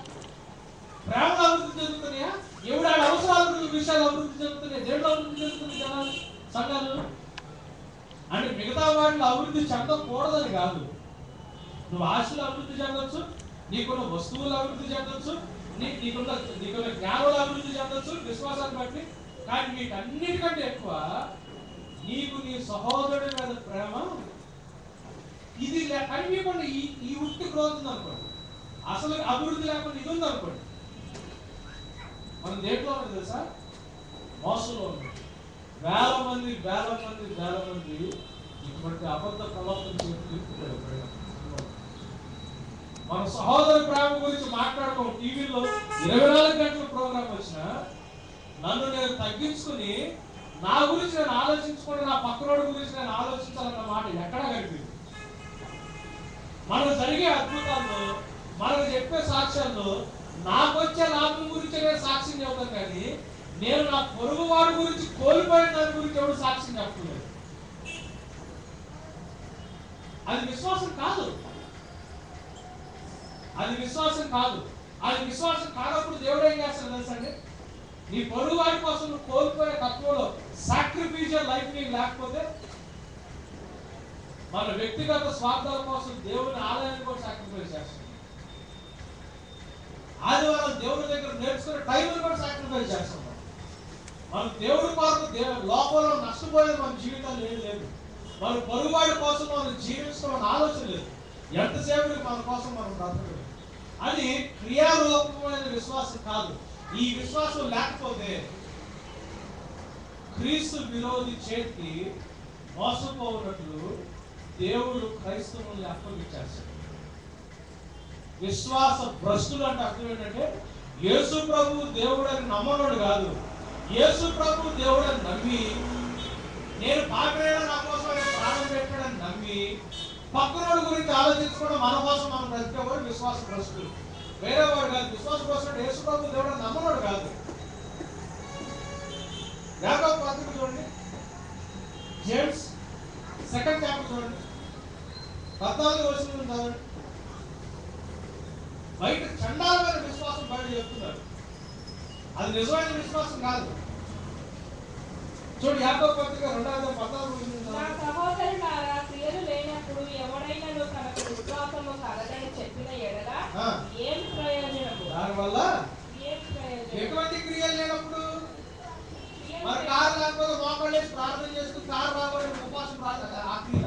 ప్రేమలో అభివృద్ధి చెందుతున్నాయా? ఎవడ అవసరాలు విషయాలు అభివృద్ధి చెందుతున్నాయా? దేంట్లో అభివృద్ధి చెందుతుంది జనాలు, సంఘాలు? అంటే మిగతా వాటిలో అభివృద్ధి చెందకూడదని కాదు. నువ్వు ఆశలు అభివృద్ధి చెందొచ్చు, నీకున్న వస్తువులు అభివృద్ధి చెందొచ్చు, నీకున్న జ్ఞానాలు అభివృద్ధి చెందొచ్చు విశ్వాసాన్ని బట్టి. కానీ వీటన్నిటికంటే ఎక్కువ నీకు నీ సహోదరుడి మీద ప్రేమ, ఇది కనిపించకుండా ఈ ఉట్టి గ్రోత్ ఉంది అనుకోండి, అసలు అభివృద్ధి లేకుండా ఇది ఉంది అనుకోండి, మనం దేంట్లో ఉంది తెలుసా? మోసంలో ఉంది. వేల మంది ఇటువంటి అబద్ధ ప్రవర్తన చేస్తున్నారు. మన సహోదర ప్రేమ గురించి మాట్లాడుకోం. టీవీలో 24 గంటల ప్రోగ్రాం వచ్చినా నన్ను నేను తగ్గించుకుని నా గురించి నేను ఆలోచించుకుని నా పక్కనోడి గురించి నేను ఆలోచించాలన్న మాట ఎక్కడా కనిపించింది? మనకు జరిగే అద్భుతాల్లో, మనకు చెప్పే సాక్ష్యాల్లో నాకు వచ్చే లాభం గురించి నేను సాక్ష్యం చెబుతాను, కానీ నేను నా పొరుగు వాడి గురించి కోల్పోయిన దాని గురించి ఎవరు సాక్ష్యం చెప్పలేదు. అది విశ్వాసం కాదు. అది విశ్వాసం కాదు. అది విశ్వాసం కానప్పుడు దేవుడు ఏం చేస్తాడు తెలుసండి? నీ పొరుగు వాడి కోసం నువ్వు కోల్పోయే తత్వంలో సాక్రిఫిషియల్ లైఫ్ నీకు లేకపోతే, మన వ్యక్తిగత స్వార్థాల కోసం దేవుని ఆలయాన్ని కూడా సాక్రిఫైస్ చేస్తాం. ఆదివారం దేవుడి దగ్గర నేర్చుకునే టైంని కూడా సాక్రిఫైస్ చేస్తాం. మనం దేవుడి కొరకు లోపల నష్టపోయేది మన జీవితాలు ఏం లేదు. మన పొరుగువాడి కోసం మనం జీవించడం అనే ఆలోచన లేదు. ఎంతసేపు మన కోసం మనం బ్రతకలేదు. అది క్రియారూపమైన విశ్వాసం కాదు. ఈ విశ్వాసం లేకపోతే క్రీస్తు విరోధి చేతికి మోసపోయినట్లు దేవుడు క్రైస్తవుల్ని అప్పగించేస్తాడు. విశ్వాస భ్రష్టులు అంటే అర్థం ఏంటంటే యేసు ప్రభు దేవుడు అని నమ్మనోడు కాదు, యేసు ప్రభు దేవుడని నమ్మి, నేను పాపినైనా నా కోసం ఆయన ప్రాణం పెట్టాడని నమ్మి, పక్కనోడి గురించి ఆలోచించుకోవడం, మన కోసం మనం బ్రతికేవాడు విశ్వాస భ్రష్టుడు. వేరే వాడు కాదు. విశ్వాస భ్రష్టుడు యేసు ప్రభు దేవుడని నమ్మనోడు కాదు. యాకోబు పత్రిక చూడండి, జేమ్స్ 2వ చాప్టర్ చూడండి, 14వ వచనం చదవండి. బయట చండాలమైన విశ్వాసం బయట చెప్తున్నారు. అది నిజమైన విశ్వాసం కాదు. చూడు యాకోబు పత్రిక 2:14. నా సహోదరులారా, క్రియలు లేనప్పుడు ఎవడైనా తనకు విశ్వాసము కలదని చెప్పిన ఎడల ఏం ప్రయోజనము? దానివల్ల ఎటువంటి క్రియలు లేనప్పుడు మరి కారు లేకపోతే మోకాళ్ళు వేసి ప్రార్థన చేస్తూ కారు రాబోయే ఉపవాసం ప్రార్థన, ఆ క్రియ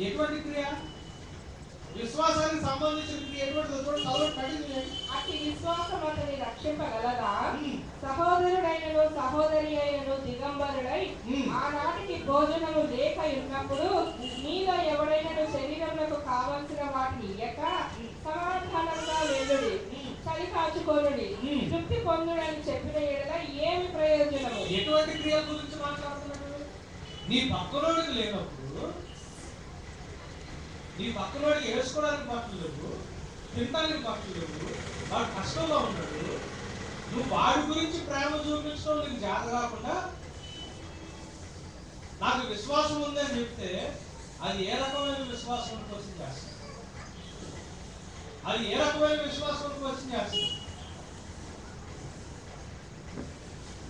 ఎటువంటి క్రియ? విశ్వాసానికి సంబంధించిన క్రియ ఎటువంటి? అట్టి విశ్వాసం అతని రక్షింపగలదా? సహోదరుడైనను సహోదరి అయినను దిగంబరుడై ఆనాటికి భోజనము లేక ఉన్నప్పుడు మీలో ఎవడైనా శరీరములకు కావలసిన వాటిని ఇయ్యక సమాధానంగా వెళ్ళుడి, చలి కాచుకోనుడి, తృప్తి పొందుడని చెప్పిన ఎడల ఏమి ప్రయోజనము? ఎటువంటి క్రియల గురించి మాట్లాడుతున్నాడు? నీ పక్కనోడికి లేనప్పుడు, నీ పక్కనోడికి వేసుకోవడానికి బట్టలు లేవు, తినడానికి బట్టలు లేవు, వాడు కష్టంలో ఉన్నాడు, నువ్వు వాడి గురించి ప్రేమ చూపించడం నీకు జాత కాకుండా నాకు విశ్వాసం ఉందని చెప్తే అది ఏ రకమైన విశ్వాసం కోసం చేస్తుంది? అది ఏ రకమైన విశ్వాసం కోసం చేస్తుంది?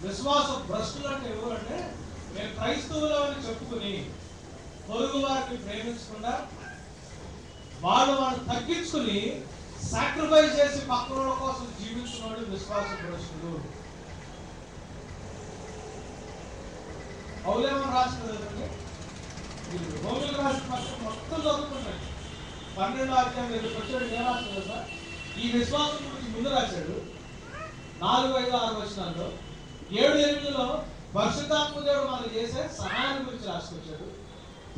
విశ్వాస భ్రష్టులు అంటే ఎవరంటే, మేము క్రైస్తవులు అని చెప్పుకుని పొరుగు వారిని ప్రేమించకుండా వాళ్ళు తగ్గించుకుని సాక్రిఫైస్ చేసి పక్కన కోసం జీవించినవాడు విశ్వాస భ్రష్టులు. పౌలేమని రాసినది రోమిలకు రాసిన పత్రిక మొత్తం చదువుతున్నాడు. 12వ అధ్యాయం వచ్చాడు. ఏం రాస్తుంది సార్? ఈ విశ్వాసం గురించి ముందు రాశాడు 4, 5, 6 వచనాల్లో. 7, 8లో పరిశుద్ధాత్మ దేవుడు మనకు చేసే సహాయం గురించి రాసుకొచ్చాడు.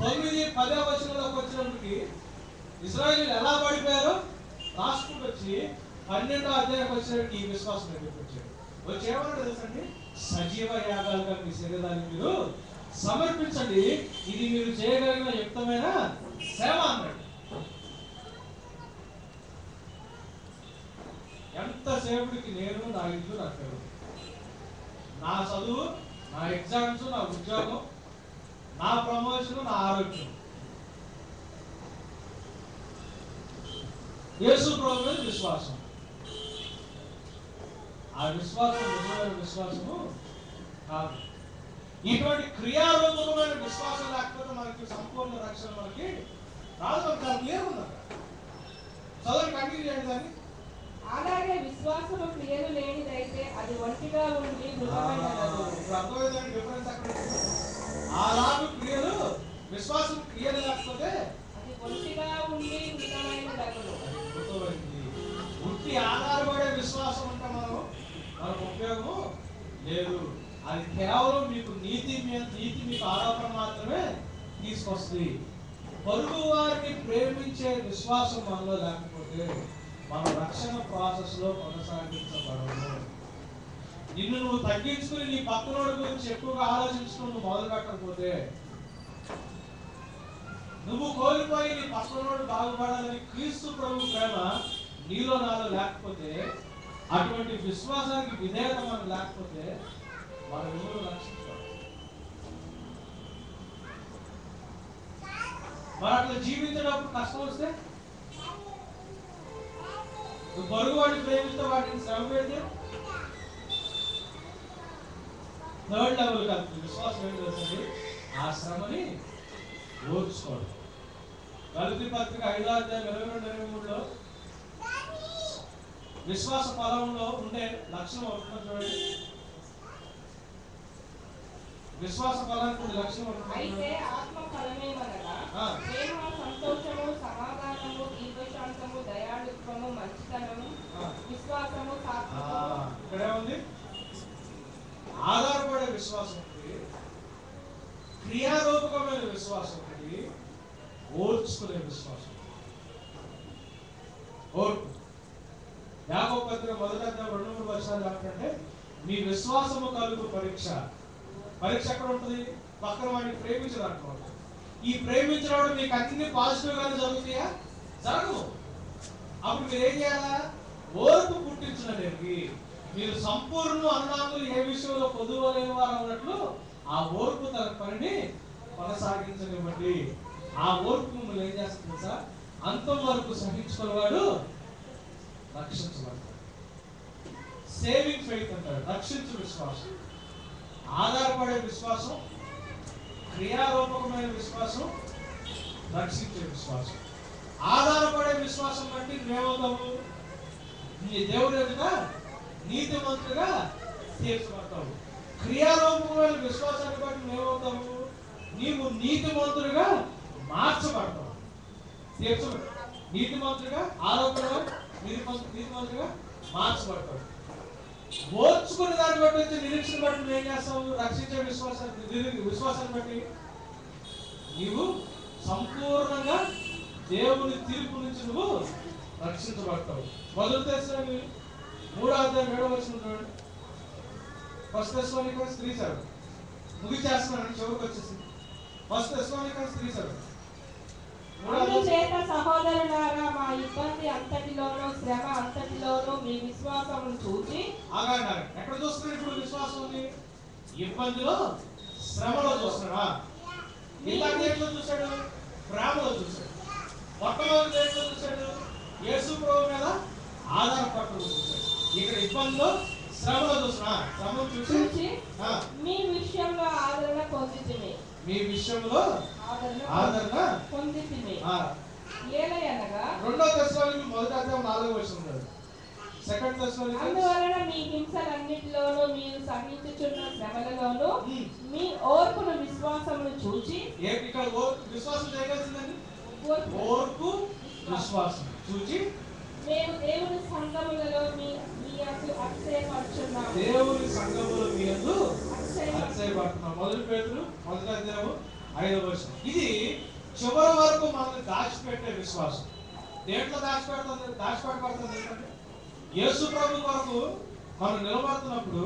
9, 10వ వచనంలోకి వచ్చినప్పటికి ఇశ్రాయేలీయులు ఎలా పడిపోయారో రాసుకుంటూ వచ్చి 12వ అధ్యాయానికి వచ్చేసరికి ఈ విశ్వాసం దగ్గరికి వచ్చాడు. వచ్చి ఏమన్నా తెలుసండి? సజీవ యాగాలుగా మీ శరీరాన్ని మీరు సమర్పించండి, ఇది మీరు చేయగలిగిన యుక్తమైన సేవ అన్నాడు. ఎంత సేపుడికి నేను, నా ఇల్లు, నా పిల్లలు, నా చదువు, నా ఎగ్జామ్స్, నా ఉద్యోగం, నా ప్రమోషన్, నా ఆరోగ్యం, యేసు ప్రభు మీద విశ్వాసం. ఆ విశ్వాసం నిజమైన విశ్వాసము కాదు. ఇటువంటి క్రియారూపమైన విశ్వాసం లేకపోతే మనకి సంపూర్ణ రక్షణ మనకి రాదు. మనకు క్లియర్ ఉంది అక్కడ. చదువు కంటిన్యూ చేయండి దాన్ని. అలాగే విశ్వాసము క్రియలు లేనిదైతే అది ఒంటిగా ఉండి మృతమైనదగు. అర్థమైందండి డిఫరెన్స్ అక్కడ. అలాగే క్రియలు, విశ్వాసం క్రియలు లేకపోతే అది ఒంటిగా ఉండి మృతమైనదగు. వృత్తి ఆధారపడే విశ్వాసం అంటే మనకు ఉపయోగం లేదు. అది కేవలం మీకు నీతి మీకు ఆరోపణ మాత్రమే తీసుకొస్తుంది. పొరుగు వారిని ప్రేమించే విశ్వాసం మనలో లేకపోతే మన రక్షణ ప్రాసెస్ లో కొనసాగించబడము. నిన్ను నువ్వు తగ్గించుకుని నీ పక్కనోడి గురించి ఎక్కువగా ఆలోచించుకుని నువ్వు మొదలు పెట్టకపోతే, నువ్వు కోల్పోయి నీ పక్కనోడు బాగుపడాలని క్రీస్తు ప్రభు ప్రేమ నీలో నాలో లేకపోతే, అటువంటి విశ్వాసానికి విధేయత మనం లేకపోతే మనం ఎవరు రక్షించాలి? మరి అట్లా జీవించేటప్పుడు కష్టం వస్తే, నువ్వు పొరుగు వాడిని ప్రేమిస్తే వాటిని శ్రమ పెడితే, 3rd లెవెల్ కాదు విశ్వాసం ఏం చేస్తుంది? ఆ శ్రమని ఓర్చుకోవడం. గలతీ పత్రిక 5వ అధ్యాయం 22-23లో విశ్వాస ఫలంలో ఉండే లక్షణం ఒకటి చూడండి. విశ్వాస ఫలానికి లక్షణం ఒకటి. అయితే ఆత్మ ఫలమేమనగా ప్రేమ, సంతోషము, సమాధానము, దీర్ఘశాంతము, దయాళుత్వము, మంచితనము, విశ్వాసము, సాత్వికము. ఇక్కడే ఉంది. ఆధారపడే విశ్వాసం ఒకటి, క్రియారూపకమైన విశ్వాసం ఒకటి, ఓర్చుకునే విశ్వాసం. ఓర్పు. యాకోబు పత్రిక 1వ అధ్యాయం 2-3 వచనాలు ఏమంటే, మీ విశ్వాసము కలుగు పరీక్ష. పరీక్ష ఎక్కడ ఉంటుంది? పక్కన వాడిని ప్రేమించడానికి ఉంటుంది. ఈ ప్రేమించడం మీకు అన్ని పాజిటివ్ గానే జరుగుతాయా? జరగవు. అప్పుడు మీరు ఏం చేయాలా? ఓర్పు పుట్టించడానికి. మీరు సంపూర్ణ అన్నాములు ఏ విషయంలో పొదువలేని వారు అన్నట్లు ఆ ఓర్పు తన పనిని కొనసాగించనివ్వండి. ఆ ఓర్పు మిమ్మల్ని ఏం చేస్తుంది సార్? అంతం వరకు సహించుకునేవాడు రక్షించబడతాడు. సేవింగ్ ఫెయిత్ అంటారు. రక్షించు విశ్వాసం, ఆధారపడే విశ్వాసం, క్రియారూపకమైన విశ్వాసం, రక్షించే విశ్వాసం. ఆధారపడే విశ్వాసం బట్టి నువ్వేమవుతావు? నీ దేవుడు ఎదుట నీతిమంతుడిగా తీర్చబడతావు. క్రియారూపకమైన విశ్వాసాన్ని బట్టి నువ్వేమవుతావు? నీవు నీతిమంతుడిగా మార్చబడతావు. నీతిమంతుడిగా, ఆరోపణగా నీతిమంతుడిగా మార్చబడతావు. ఓర్చుకునే దాన్ని బట్టి వచ్చే నిరీక్షణ బట్టి నువ్వు ఏం చేస్తావు? రక్షించే విశ్వాసాన్ని బట్టి నీవు సంపూర్ణంగా దేవుని తీర్పు నుంచి నువ్వు రక్షించబడతావు. మొదటి దశలోని 3వ అధ్యాయం 7వ వచనం చూడండి. ఫస్ట్ థెస్సలోనికన్స్ 3:7 ముగిచేస్తున్నాను, చివరికి వచ్చేసింది. ఫస్ట్ థెస్సలోనికన్స్ 3:7. అందుచేత సహోదరులారా, మా ఇబ్బంది అంతటిలోనూ శ్రమ అంతటిలోనూ మీ విశ్వాసమును చూచి. ఎక్కడ చూస్తున్నాడు ఇప్పుడు విశ్వాసం ఉంది? ఇబ్బందిలో, శ్రమలో చూస్తున్నాడా? ఇలా దేంట్లో చూశాడు? ప్రేమలో చూశాడు. మొట్టమొదటి దేంట్లో చూశాడు? యేసు ప్రభు మీద ఆధారపడటం చూశాడు. ఇక్కడ ఇబ్బందిలో, శ్రమలో చూస్తున్నా. శ్రమను చూసి మీ విషయంలో ఆదరణ పొందితిమి. మీ విషయంలో ఆదరణ పొందితిమి. ఏలయనగా 2వ దశలోని 1వ అధ్యాయం 4వ వచనం. సెకండ్ దశలోని అందువలన మీ హింసలన్నిటిలోనూ మీరు సహించుచున్న శ్రమలలోనూ మీ ఓర్పును విశ్వాసమును చూచి. ఇక్కడ విశ్వాసం చేయాల్సిందండి. ఓర్పు విశ్వాసం చూచి మేము దేవుని సంఘములలో మీ అతిశయపడుచున్నాము. దేవుని సంఘములో మీ యందు అతిశయపడుతున్నాము. 1 పేతురు 1వ అధ్యాయం 5వ వచనం. ఇది చివరి వరకు మనల్ని దాచిపెట్టే విశ్వాసం. దేంట్లో దాచిపెట్టబడుతుంది ఏంటంటే యేసు ప్రభు కొరకు మనం నిలబడుతున్నప్పుడు,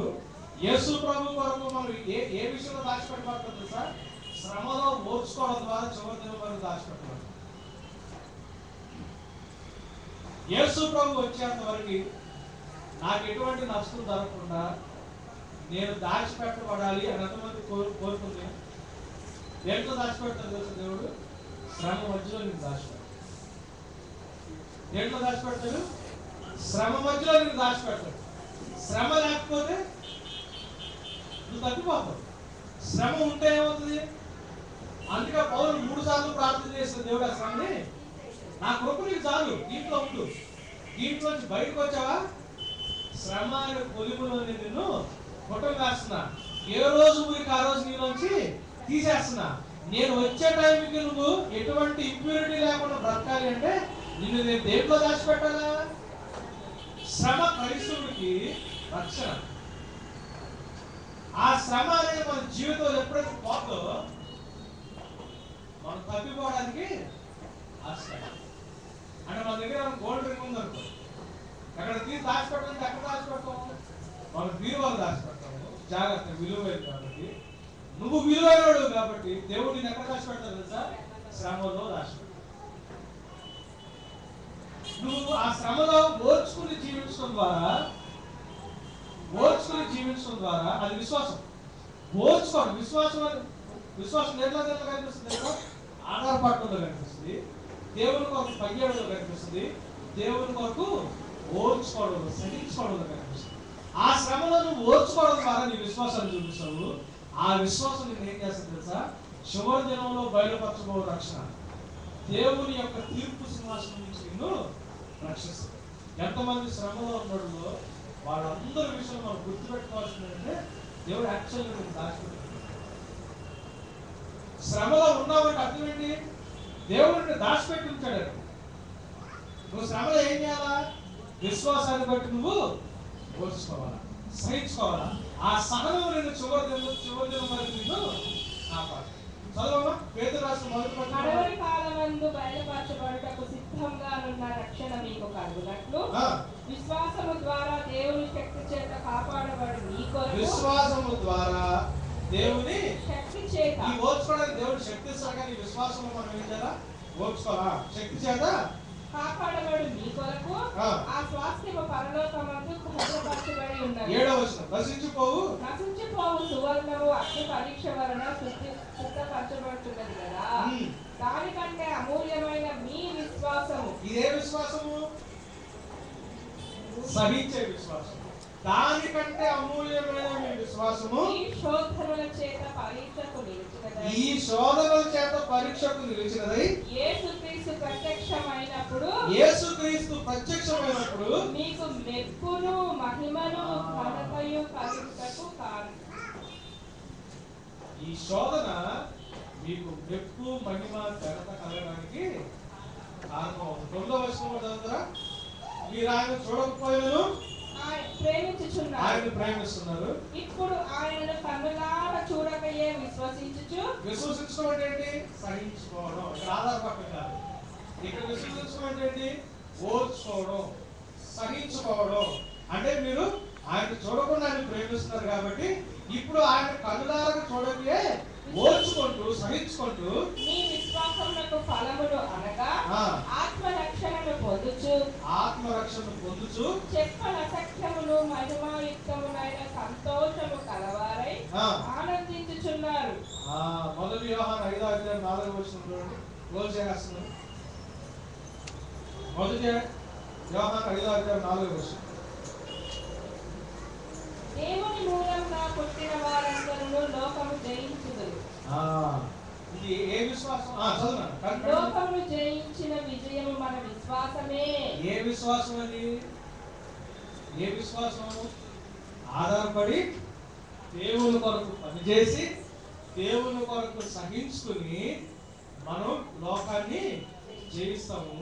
యేసు ప్రభు కొరకు మనం ఏ విషయంలో దాచిపెట్టబడుతుంది సార్? శ్రమలో ఓర్చుకోవడం ద్వారా చివరి దినం వరకు దాచిపెట్టబడుతుంది. యేసు ప్రభు వచ్చేంత వరకు నాకు ఎటువంటి నష్టం జరగకుండా నేను దాచిపెట్టబడాలి అని ఎంతమంది కోరుకుంది? దేంట్లో దాచిపెడతాడు తెలుసు దేవుడు? శ్రమ మధ్యలో నేను దాచిపెడతాడు. దేంట్లో దాచిపెడతాడు? శ్రమ మధ్యలో నేను దాచిపెడతాడు. శ్రమ లేకపోతే నువ్వు తప్పిపోతావు. శ్రమ ఉంటే ఏమవుతుంది? అందుకే పౌలు 3 సార్లు ప్రార్థన చేసిన దేవుడు ఆ శ్రమని నా కృప నీకు చాలు, దీంట్లో ఉండు. దీంట్లోంచి బయటకు వచ్చావా? శ్రమ అనే పొలిములో నిన్ను కుటుంబ వేస్తున్నా. ఏ రోజు ఊరికి ఆ రోజు నీలోంచి తీసేస్తున్నా. నేను వచ్చే టైంకి నువ్వు ఎటువంటి ఇంప్యూరిటీ లేకుండా బ్రతకాలి అంటే నిన్ను నేను దేంట్లో దాచిపెట్టాలా? శ్రమ క్రైస్తవుడికి రక్షణ. ఆ శ్రమ అనేది మన జీవితంలో ఎప్పుడైతే పోతుందో మనం తప్పిపోవడానికి ఆస్కారం. అంటే మన దగ్గర గోల్డ్ రింగ్ ఉందనుకో, ఎక్కడ తీసి దాచిపెట్టాలంటే ఎక్కడ దాచిపెడతాము? మనం బీరువాలు దాచిపెడతాము. జాగ్రత్త, విలువైన కాబట్టి. నువ్వు విలువైనడు కాబట్టి దేవుడు నేను ఎక్కడ దాచిపెడతావు తెలుసా? శ్రమలో దాచిపెడతావు. నువ్వు ఆ శ్రమలో ఓర్చుకుని జీవించడం ద్వారా అది విశ్వాసం. ఓర్చుకోవడం విశ్వాసం ఎట్లా కనిపిస్తుంది? ఆధారపడటంలో కనిపిస్తుంది, దేవుని కొరకు పనిచేయడంలో కనిపిస్తుంది, దేవుని కొరకు ఓర్చుకోవడంలో, సహించుకోవడంలో కనిపిస్తుంది. ఆ శ్రమలో నువ్వు ఓర్చుకోవడం ద్వారా నీ విశ్వాసాన్ని చూపిస్తావు. ఆ విశ్వాసం నేను ఏం చేస్తుంది తెలుసా? చివరి దినంలో బయలుపరచబో రక్షణ. దేవుని యొక్క తీర్పు సింహాసనం నుంచి నిన్ను రక్షిస్తుంది. ఎంతమంది శ్రమలో ఉండడంలో వాళ్ళందరి విషయం మనం గుర్తుపెట్టుకోవాల్సింది అంటే దేవుడు యాక్చువల్గా నేను దాచిపెట్టాడు. శ్రమలో ఉన్నావంటే అర్థం ఏంటి? దేవుడిని దాచిపెట్టి ఉంచాడు. నువ్వు శ్రమలో ఏం చేయాలా? విశ్వాసాన్ని బట్టి నువ్వు ఓర్చుకోవాలా, సహించుకోవాలా. ఆ సహనం నేను చివరి దినం వరకు నిన్ను కాపాడు. చదవమ్మా, పేతురు రాసిన 1 కడవరి కాలమందు బయలుపరచబడుటకు సిద్ధంగా ఉన్న రక్షణ మీకు భాగ్యము కలుగునట్లు విశ్వాసము ద్వారా దేవుని శక్తి చేత కాపాడబడి మీ కొరకు విశ్వాసము ద్వారా దేవుని శక్తి చేత ఈ ఓర్చుకోవడానికి దేవుడు శక్తి ఇస్తాడు కానీ విశ్వాసము మనం ఏం చేయాలా ఓర్చుకోవాలా శక్తి చేత కాపాడబడి మీ కొరకు ఆ స్వాస్థ్యము పరలోకమందు భద్రపరచబడి ఉన్నది. 7వ వచనం నశించిపోవు సువర్ణము అగ్ని పరీక్ష వలన శుద్ధపరచబడుతున్నది కదా, దానికంటే అమూల్యమైన మీ విశ్వాసము. ఇదే విశ్వాసము సహించే విశ్వాసం. దానికంటే అమూల్యమైన మీ విశ్వాసము ఈ శోధనల చేత పరీక్షకు నిలిచినదై యేసుక్రీస్తు ప్రత్యక్షమైనప్పుడు మీకు మెప్పును మహిమను ఘనతయు కలుగుటకు కారణం. ఈ శోధన మీకు మెప్పు మహిమ ఘనత కలగడానికి కారణం. 9వ వచనంలో చదువుతారా? మీరు ఆయన చూడకపోయినను ఆయన ప్రేమిస్తున్నారు. ఇప్పుడు ఆయనను కన్నులారా చూడకయే విశ్వసించడం అంటే ఏంటి? సహించుకోవడం. ఇక్కడ ఆధారపడటం కాదు. ఇక్కడ విశ్వసించడం అంటే ఏంటి? ఓర్చుకోవడం, సహించుకోవడం. అంటే మీరు ఆయన చూడకుండా ఆయన ప్రేమిస్తున్నారు కాబట్టి ఇప్పుడు ఆయన కన్నులారా చూడకయే ఓర్చుకుంటూ సహించుకుంటూ మీ విశ్వాసమునకు ఫలములు అనగా ఆత్మరక్షణను పొందుచు చెప్పన సత్యమును మహిమాయుక్తమునైన సంతోషము కలవారై ఆనందించుచున్నారు. మొదటి యోహాను 5:4 వచనం క్లోజ్ చేస్తున్నాను. మొదటి యోహాను 5:4 వచనం. దేవుని మూలంగా పుట్టిన వారందరూ లోకము జయించుదురు. ఇది ఏ విశ్వాసం? చదువునా. లోకము జయించిన విజయము మన విశ్వాసమే. ఏ విశ్వాసం అండి? ఏ విశ్వాసం? ఆధారపడి దేవుని కొరకు పనిచేసి దేవుని కొరకు సహించుకుని మనం లోకాన్ని జయిస్తాము.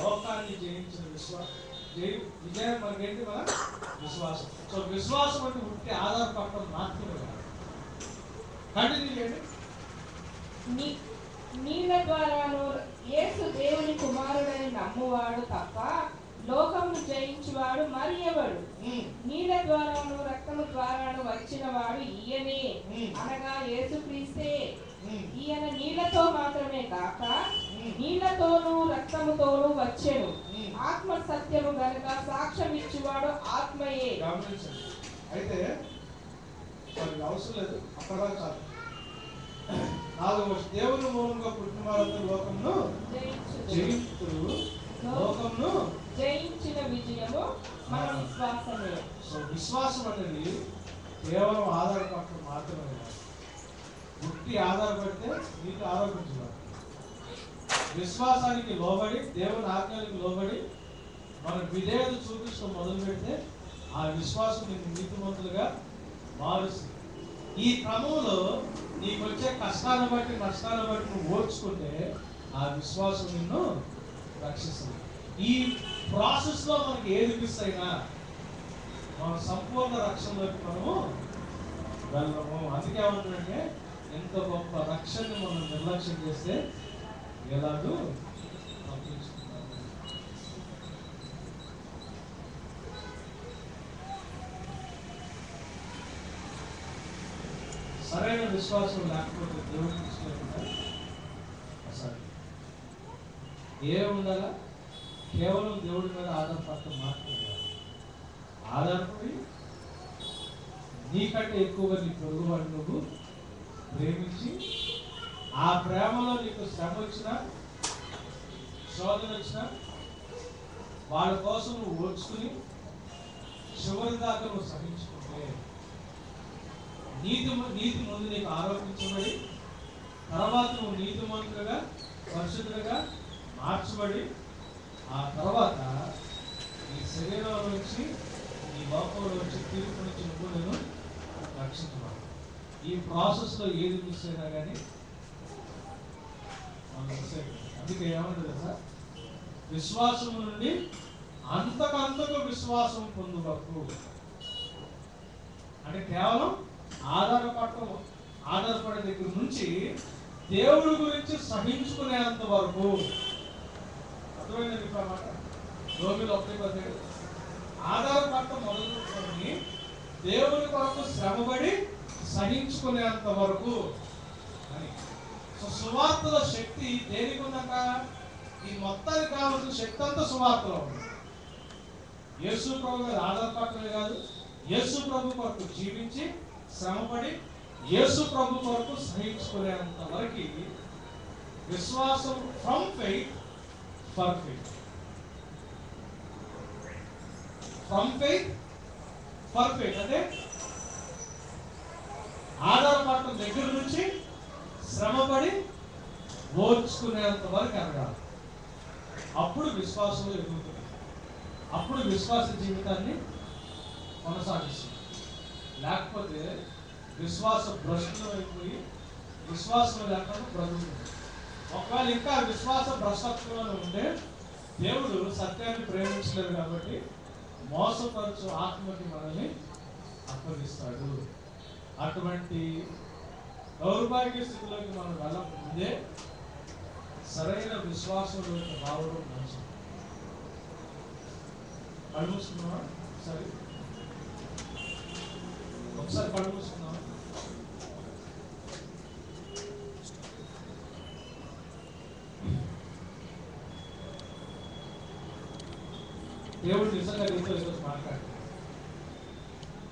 లోకాన్ని జయించిన విశ్వాసం విజయం మనకేంటి? మన విశ్వాసం. సో విశ్వాసం అంటే ఉంటే ఆధారపడటం మాత్రమే కాదు. కంటిన్యూ చేయండి. నీళ్ళ ద్వారాను యేసు దేవుని కుమారుడని నమ్మువాడు తప్ప లోకమును జయించువాడు మరి ఎవడు? నీళ్ళ ద్వారాను రక్తము ద్వారాను వచ్చిన వాడు ఈయనే, అనగా యేసుక్రీస్తే. ఈయన నీళ్లతో మాత్రమే కాక నీళ్లతోనూ రక్తముతోనూ వచ్చెను. ఆత్మ సత్యము గనుక సాక్ష్యం ఇచ్చువాడు ఆత్మయే. అయితే అవసరం లేదు, అక్కడ చాలు. 4వ దేవుని మూలంగా పుట్టిన వారందరూ లోకమును జయించుదురు. లోకమును జయించిన విజయము మన విశ్వాసమే. సో విశ్వాసం అనేది కేవలం ఆధారపడటం మాత్రమే కాదు. బుద్ధి ఆధారపడితే నీకు ఆరోపించాలి. విశ్వాసానికి లోబడి దేవుని ఆజ్ఞలకు లోబడి మన విధేయత చూపించడం మొదలు పెడితే ఆ విశ్వాసం నీకు నీతిమంతులుగా మారుస్తుంది. ఈ క్రమంలో నీకు వచ్చే కష్టాలను బట్టి నష్టాలను బట్టి నువ్వు ఓర్చుకుంటే ఆ విశ్వాసం నిన్ను రక్షిస్తుంది. ఈ ప్రాసెస్లో మనకి ఏది మిస్ అయినా మన సంపూర్ణ రక్షణలోకి మనము వెళ్ళము. అందుకే ఏమంటుందంటే ఎంత గొప్ప రక్షణని మనం నిర్లక్ష్యం చేస్తే ఎలాగూ తప్పించుకుంటాము. సరైన విశ్వాసం లేకపోతే దేవుని దృష్టిలో అసలు ఏ ఉండాలా? కేవలం దేవుడి మీద ఆధారపడటం మాత్రమే కాదు. ఆధారపడి నీకంటే ఎక్కువగా నీ పొరుగువాడిని నువ్వు ప్రేమించి ఆ ప్రేమలో నీకు శ్రమ వచ్చినా శోధన వచ్చినా వాళ్ళ కోసం నువ్వు ఓర్చుకుని చివరి దాకా నువ్వు సహించుకుంటే నీతి ముందు నీకు ఆరోపించబడి తర్వాత నువ్వు నీతిమంతులుగా పరిశుద్ధులుగా మార్చబడి ఆ తర్వాత నీ శరీరంలో నుంచి నీ లోపంలో నుంచి తీర్పు నుంచి నువ్వు నేను రక్షించబడి ఈ ప్రాసెస్లో ఏది మిస్ అయినా కానీ అందుకే ఏమంటుంది సార్? విశ్వాసము నుండి అంతకంతకు విశ్వాసం పొందుటకు. అంటే కేవలం ఆధారపడే దగ్గర నుంచి దేవుడి గురించి సహించుకునేంత వరకు. అర్థమైందండి అన్నమాట. రోమిలో 1:17 ఆధారపడటం మొదలుకొని దేవుని కొరకు శ్రమపడి సహించుకునేంత వరకు అని. సో సువార్తలో శక్తి దేనికి ఉందంట? ఈ మొత్తానికి కావాల్సిన శక్తి అంతా సువార్తలో ఉంది. యేసు ప్రభు మీద ఆధారపడటమే కాదు, యేసు ప్రభు కొరకు జీవించి శ్రమపడి యేసు ప్రభు కొరకు సహించుకునేంత వరకు విశ్వాసం from faith for faith, from faith for faith అంటే ఆధారపడటం దగ్గర నుంచి శ్రమపడి ఓర్చుకునేంత వరకు ఎదగాలి. అప్పుడు విశ్వాసంలో ఎదుగుతుంది, అప్పుడు విశ్వాస జీవితాన్ని కొనసాగిస్తుంది. లేకపోతే విశ్వాస భ్రష్టులు అయిపోయి విశ్వాసం లేకుండా బ్రతుకుతుంది. ఒకవేళ ఇంకా విశ్వాస భ్రష్టత్వంలో ఉంటే దేవుడు సత్యాన్ని ప్రేమించలేదు కాబట్టి మోసపరచు ఆత్మకి మనల్ని అప్పగిస్తాడు. అటువంటి దౌర్భాగ్య స్థితిలోకి మనం వెళ్ళకముందే సరైన విశ్వాసంలోకి రావడం మంచిది. కళ్ళు మూసుకున్నావా? సరే, ఒకసారి కళ్ళు మూసుకున్నావా? దేవుడు నిజంగా నీతో ఈరోజు మాట్లాడు.